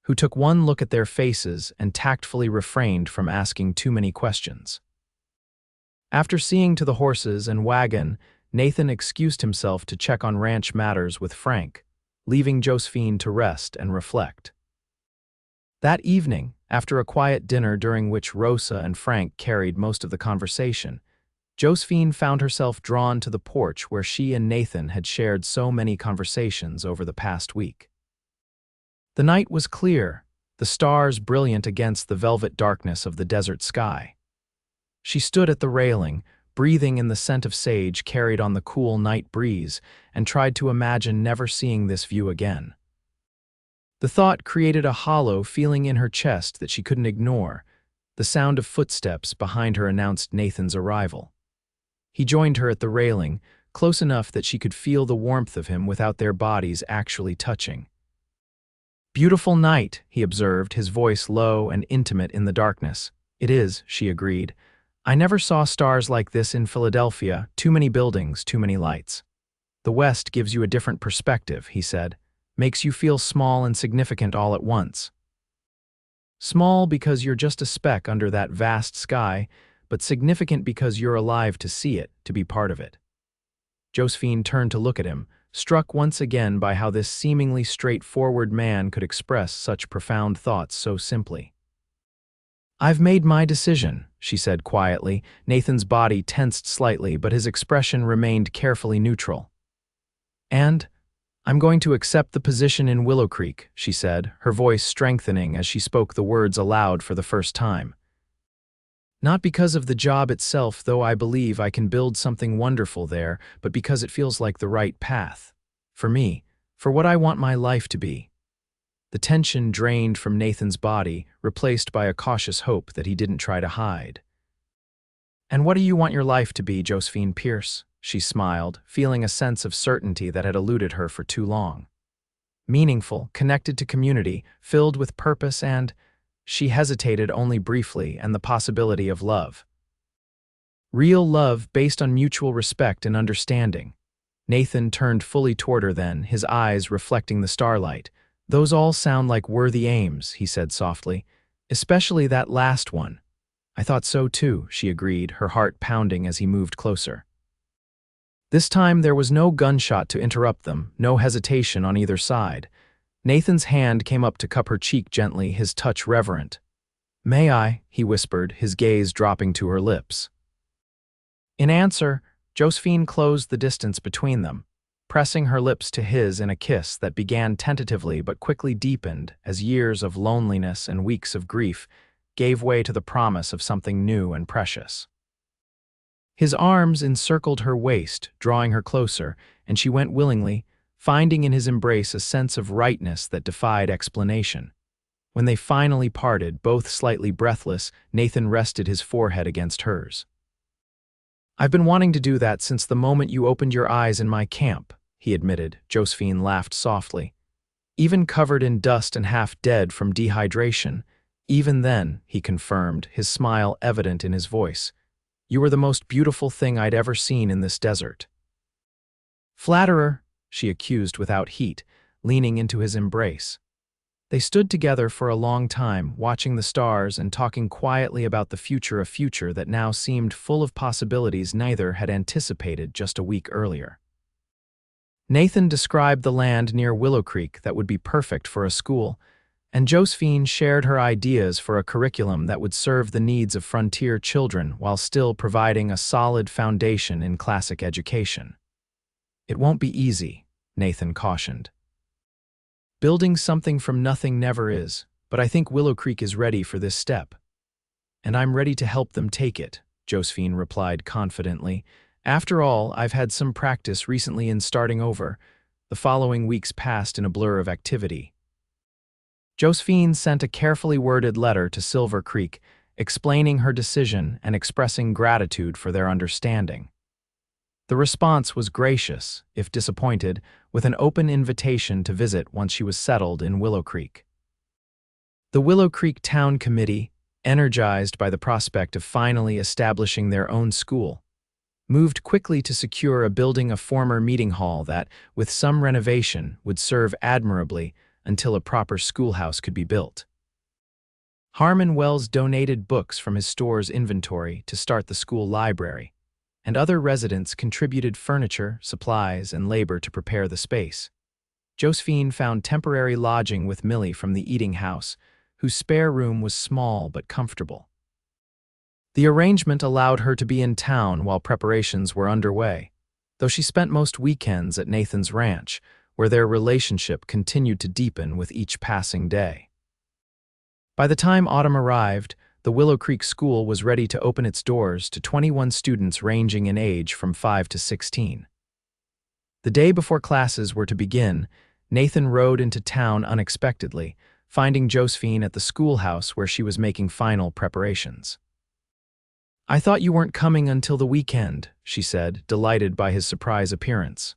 who took one look at their faces and tactfully refrained from asking too many questions. After seeing to the horses and wagon, Nathan excused himself to check on ranch matters with Frank, leaving Josephine to rest and reflect. That evening, after a quiet dinner during which Rosa and Frank carried most of the conversation, Josephine found herself drawn to the porch where she and Nathan had shared so many conversations over the past week. The night was clear, the stars brilliant against the velvet darkness of the desert sky. She stood at the railing, breathing in the scent of sage carried on the cool night breeze, and tried to imagine never seeing this view again. The thought created a hollow feeling in her chest that she couldn't ignore. The sound of footsteps behind her announced Nathan's arrival. He joined her at the railing, close enough that she could feel the warmth of him without their bodies actually touching. "Beautiful night," he observed, his voice low and intimate in the darkness. "It is," she agreed. "I never saw stars like this in Philadelphia, too many buildings, too many lights." "The West gives you a different perspective," he said. "Makes you feel small and significant all at once. Small because you're just a speck under that vast sky, but significant because you're alive to see it, to be part of it." Josephine turned to look at him, struck once again by how this seemingly straightforward man could express such profound thoughts so simply. "I've made my decision," she said quietly. Nathan's body tensed slightly, but his expression remained carefully neutral. "And I'm going to accept the position in Willow Creek," she said, her voice strengthening as she spoke the words aloud for the first time. "Not because of the job itself, though I believe I can build something wonderful there, but because it feels like the right path. For me, for what I want my life to be." The tension drained from Nathan's body, replaced by a cautious hope that he didn't try to hide. "And what do you want your life to be, Josephine Pierce?" She smiled, feeling a sense of certainty that had eluded her for too long. "Meaningful, connected to community, filled with purpose and—" She hesitated only briefly, and the possibility of love. "Real love based on mutual respect and understanding." Nathan turned fully toward her then, his eyes reflecting the starlight. "Those all sound like worthy aims," he said softly. "Especially that last one." "I thought so too," she agreed, her heart pounding as he moved closer. This time there was no gunshot to interrupt them, no hesitation on either side. Nathan's hand came up to cup her cheek gently, his touch reverent. "May I?" he whispered, his gaze dropping to her lips. In answer, Josephine closed the distance between them, pressing her lips to his in a kiss that began tentatively but quickly deepened as years of loneliness and weeks of grief gave way to the promise of something new and precious. His arms encircled her waist, drawing her closer, and she went willingly, finding in his embrace a sense of rightness that defied explanation. When they finally parted, both slightly breathless, Nathan rested his forehead against hers. "I've been wanting to do that since the moment you opened your eyes in my camp," he admitted. Josephine laughed softly. "Even covered in dust and half dead from dehydration. Even then," he confirmed, his smile evident in his voice, "you were the most beautiful thing I'd ever seen in this desert." "Flatterer," she accused without heat, leaning into his embrace. They stood together for a long time, watching the stars and talking quietly about the future, a future that now seemed full of possibilities neither had anticipated just a week earlier. Nathan described the land near Willow Creek that would be perfect for a school, and Josephine shared her ideas for a curriculum that would serve the needs of frontier children while still providing a solid foundation in classic education. "It won't be easy," Nathan cautioned. "Building something from nothing never is, but I think Willow Creek is ready for this step. And I'm ready to help them take it," Josephine replied confidently. "After all, I've had some practice recently in starting over." The following weeks passed in a blur of activity. Josephine sent a carefully worded letter to Silver Creek, explaining her decision and expressing gratitude for their understanding. The response was gracious, if disappointed, with an open invitation to visit once she was settled in Willow Creek. The Willow Creek Town Committee, energized by the prospect of finally establishing their own school, moved quickly to secure a building, a former meeting hall that, with some renovation, would serve admirably until a proper schoolhouse could be built. Harmon Wells donated books from his store's inventory to start the school library, and other residents contributed furniture, supplies, and labor to prepare the space. Josephine found temporary lodging with Millie from the eating house, whose spare room was small but comfortable. The arrangement allowed her to be in town while preparations were underway, though she spent most weekends at Nathan's ranch, where their relationship continued to deepen with each passing day. By the time autumn arrived, the Willow Creek School was ready to open its doors to 21 students ranging in age from 5 to 16. The day before classes were to begin, Nathan rode into town unexpectedly, finding Josephine at the schoolhouse where she was making final preparations. "I thought you weren't coming until the weekend," she said, delighted by his surprise appearance.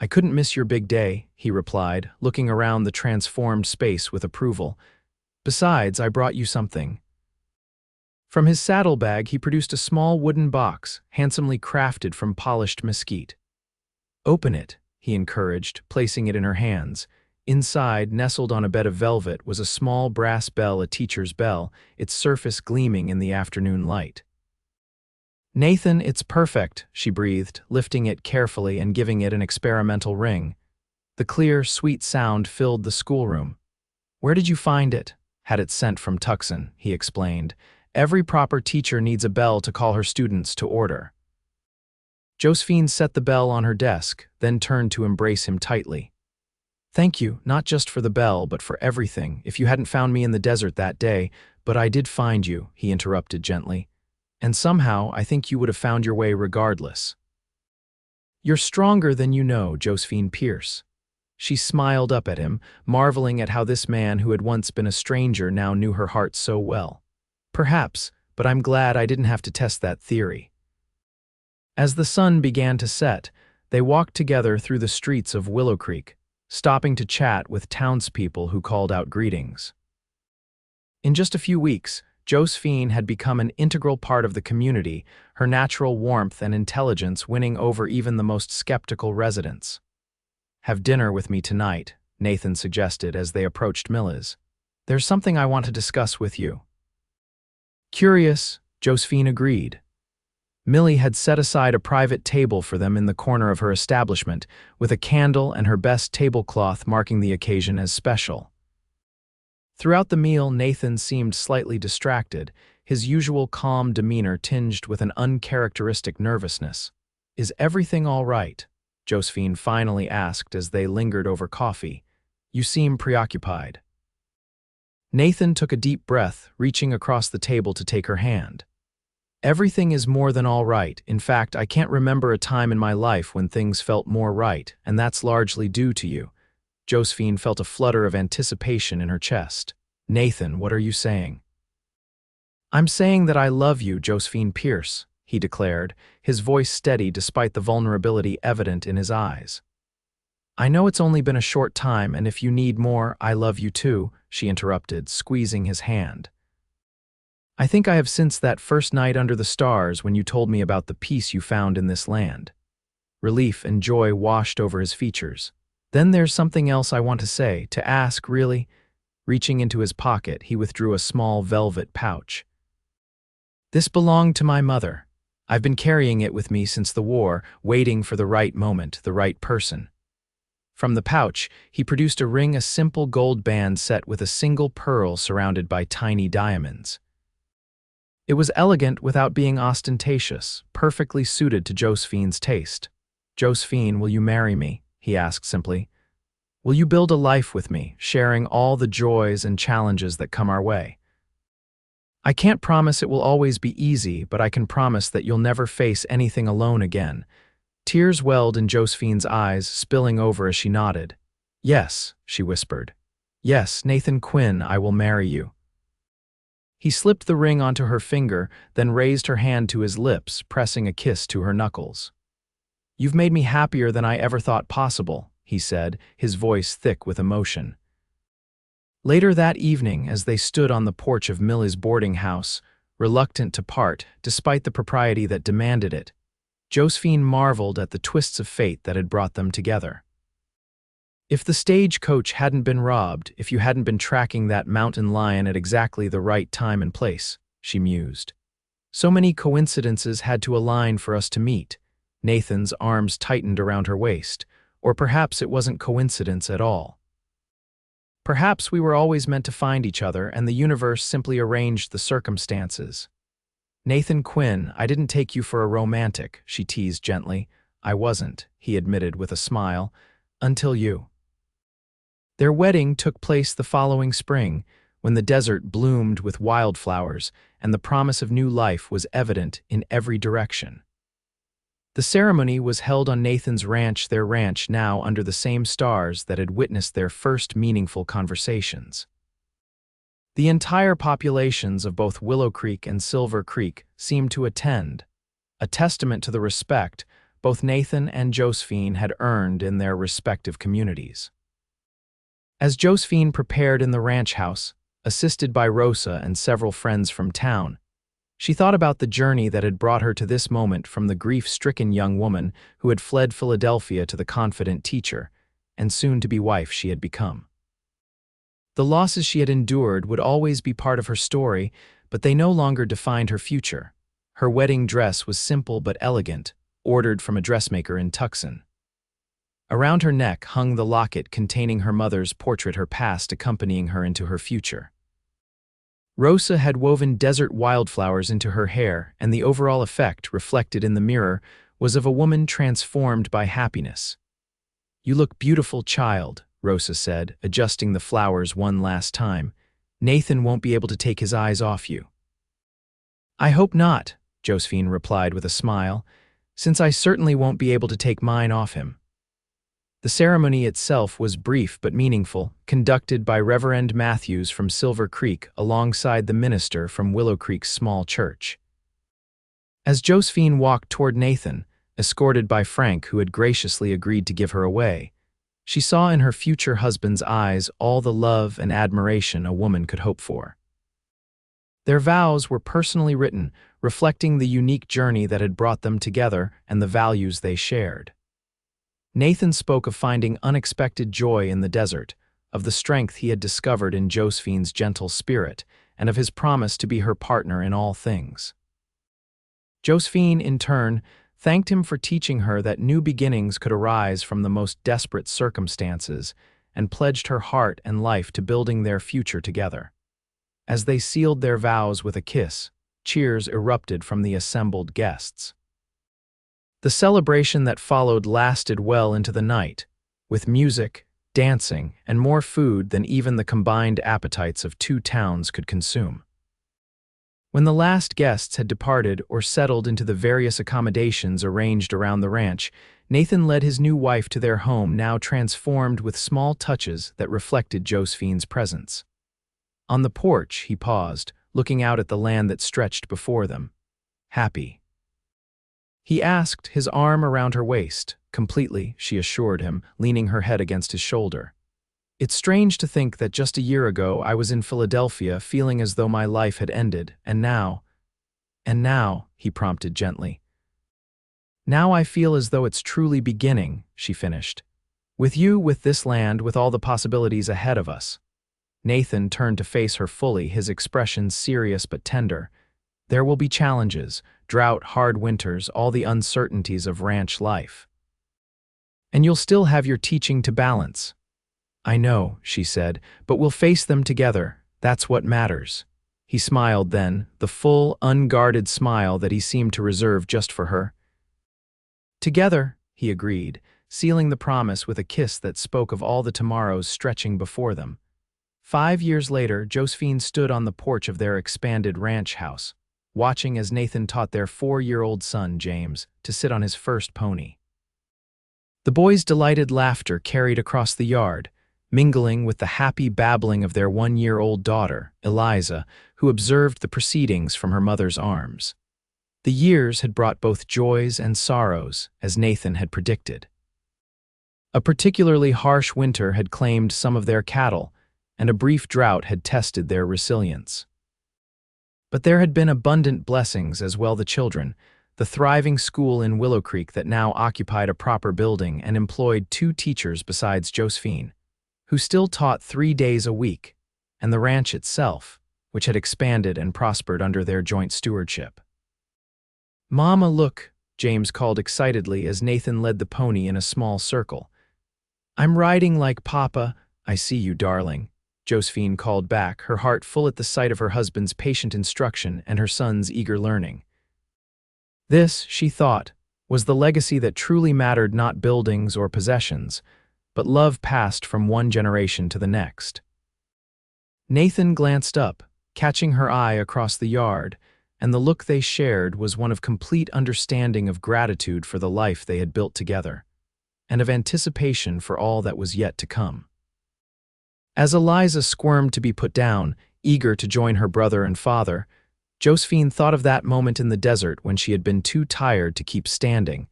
"I couldn't miss your big day," he replied, looking around the transformed space with approval. "Besides, I brought you something." From his saddlebag, he produced a small wooden box, handsomely crafted from polished mesquite. "Open it," he encouraged, placing it in her hands. Inside, nestled on a bed of velvet, was a small brass bell, a teacher's bell, its surface gleaming in the afternoon light. "Nathan, it's perfect," she breathed, lifting it carefully and giving it an experimental ring. The clear, sweet sound filled the schoolroom. "Where did you find it?" "Had it sent from Tucson," he explained. "Every proper teacher needs a bell to call her students to order." Josephine set the bell on her desk, then turned to embrace him tightly. "Thank you, not just for the bell, but for everything. If you hadn't found me in the desert that day, but I did find you," he interrupted gently. "And somehow, I think you would have found your way regardless." "You're stronger than you know, Josephine Pierce." She smiled up at him, marveling at how this man who had once been a stranger now knew her heart so well. "Perhaps, but I'm glad I didn't have to test that theory." As the sun began to set, they walked together through the streets of Willow Creek, stopping to chat with townspeople who called out greetings. In just a few weeks, Josephine had become an integral part of the community, her natural warmth and intelligence winning over even the most skeptical residents. "Have dinner with me tonight," Nathan suggested as they approached Miller's. "There's something I want to discuss with you." Curious, Josephine agreed. Millie had set aside a private table for them in the corner of her establishment, with a candle and her best tablecloth marking the occasion as special. Throughout the meal, Nathan seemed slightly distracted, his usual calm demeanor tinged with an uncharacteristic nervousness. "Is everything all right?" Josephine finally asked as they lingered over coffee. "You seem preoccupied." Nathan took a deep breath, reaching across the table to take her hand. "Everything is more than all right. In fact, I can't remember a time in my life when things felt more right, and that's largely due to you." Josephine felt a flutter of anticipation in her chest. "Nathan, what are you saying?" "I'm saying that I love you, Josephine Pierce," he declared, his voice steady despite the vulnerability evident in his eyes. "I know it's only been a short time, and if you need more, I love you too," she interrupted, squeezing his hand. "I think I have since that first night under the stars when you told me about the peace you found in this land." Relief and joy washed over his features. "Then there's something else I want to say, to ask, really." Reaching into his pocket, he withdrew a small velvet pouch. "This belonged to my mother. I've been carrying it with me since the war, waiting for the right moment, the right person." From the pouch, he produced a ring, a simple gold band set with a single pearl surrounded by tiny diamonds. It was elegant without being ostentatious, perfectly suited to Josephine's taste. "Josephine, will you marry me?" he asked simply. "Will you build a life with me, sharing all the joys and challenges that come our way? I can't promise it will always be easy, but I can promise that you'll never face anything alone again." Tears welled in Josephine's eyes, spilling over as she nodded. "Yes," she whispered. "Yes, Nathan Quinn, I will marry you." He slipped the ring onto her finger, then raised her hand to his lips, pressing a kiss to her knuckles. "You've made me happier than I ever thought possible," he said, his voice thick with emotion. Later that evening, as they stood on the porch of Millie's boarding house, reluctant to part, despite the propriety that demanded it, Josephine marveled at the twists of fate that had brought them together. "If the stagecoach hadn't been robbed, if you hadn't been tracking that mountain lion at exactly the right time and place," she mused. "So many coincidences had to align for us to meet." Nathan's arms tightened around her waist. "Or perhaps it wasn't coincidence at all. Perhaps we were always meant to find each other and the universe simply arranged the circumstances." Nathan Quinn, I didn't take you for a romantic, she teased gently. I wasn't, he admitted with a smile, until you. Their wedding took place the following spring, when the desert bloomed with wildflowers and the promise of new life was evident in every direction. The ceremony was held on Nathan's ranch, their ranch now under the same stars that had witnessed their first meaningful conversations. The entire populations of both Willow Creek and Silver Creek seemed to attend, a testament to the respect both Nathan and Josephine had earned in their respective communities. As Josephine prepared in the ranch house, assisted by Rosa and several friends from town, she thought about the journey that had brought her to this moment from the grief-stricken young woman who had fled Philadelphia to the confident teacher and soon-to-be wife she had become. The losses she had endured would always be part of her story, but they no longer defined her future. Her wedding dress was simple but elegant, ordered from a dressmaker in Tucson. Around her neck hung the locket containing her mother's portrait, her past accompanying her into her future. Rosa had woven desert wildflowers into her hair, and the overall effect, reflected in the mirror, was of a woman transformed by happiness. "You look beautiful, child," Rosa said, adjusting the flowers one last time. "Nathan won't be able to take his eyes off you." "I hope not," Josephine replied with a smile, "since I certainly won't be able to take mine off him." The ceremony itself was brief but meaningful, conducted by Reverend Matthews from Silver Creek alongside the minister from Willow Creek's small church. As Josephine walked toward Nathan, escorted by Frank, who had graciously agreed to give her away, she saw in her future husband's eyes all the love and admiration a woman could hope for. Their vows were personally written, reflecting the unique journey that had brought them together and the values they shared. Nathan spoke of finding unexpected joy in the desert, of the strength he had discovered in Josephine's gentle spirit, and of his promise to be her partner in all things. Josephine, in turn, thanked him for teaching her that new beginnings could arise from the most desperate circumstances, and pledged her heart and life to building their future together. As they sealed their vows with a kiss, cheers erupted from the assembled guests. The celebration that followed lasted well into the night, with music, dancing, and more food than even the combined appetites of two towns could consume. When the last guests had departed or settled into the various accommodations arranged around the ranch, Nathan led his new wife to their home, now transformed with small touches that reflected Josephine's presence. On the porch, he paused, looking out at the land that stretched before them. "Happy?" he asked, his arm around her waist. "Completely," she assured him, leaning her head against his shoulder. "It's strange to think that just a year ago I was in Philadelphia feeling as though my life had ended, and now, he prompted gently. "Now I feel as though it's truly beginning," she finished. "With you, with this land, with all the possibilities ahead of us." Nathan turned to face her fully, his expression serious but tender. "There will be challenges, drought, hard winters, all the uncertainties of ranch life. And you'll still have your teaching to balance." "I know," she said, "but we'll face them together. That's what matters." He smiled then, the full, unguarded smile that he seemed to reserve just for her. "Together," he agreed, sealing the promise with a kiss that spoke of all the tomorrows stretching before them. 5 years later, Josephine stood on the porch of their expanded ranch house, watching as Nathan taught their 4-year-old son, James, to sit on his first pony. The boys' delighted laughter carried across the yard, mingling with the happy babbling of their 1-year-old daughter, Eliza, who observed the proceedings from her mother's arms. The years had brought both joys and sorrows, as Nathan had predicted. A particularly harsh winter had claimed some of their cattle, and a brief drought had tested their resilience. But there had been abundant blessings as well. The children, the thriving school in Willow Creek that now occupied a proper building and employed 2 teachers besides Josephine, who still taught 3 days a week, and the ranch itself, which had expanded and prospered under their joint stewardship. "Mama, look," James called excitedly as Nathan led the pony in a small circle. "I'm riding like Papa." "I see you, darling," Josephine called back, her heart full at the sight of her husband's patient instruction and her son's eager learning. This, she thought, was the legacy that truly mattered, not buildings or possessions, but love passed from one generation to the next. Nathan glanced up, catching her eye across the yard, and the look they shared was one of complete understanding, of gratitude for the life they had built together, and of anticipation for all that was yet to come. As Eliza squirmed to be put down, eager to join her brother and father, Josephine thought of that moment in the desert when she had been too tired to keep standing,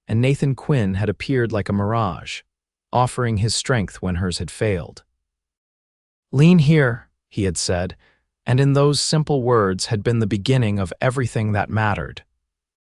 and Nathan Quinn had appeared like a mirage, offering his strength when hers had failed. "Lean here," he had said, and in those simple words had been the beginning of everything that mattered.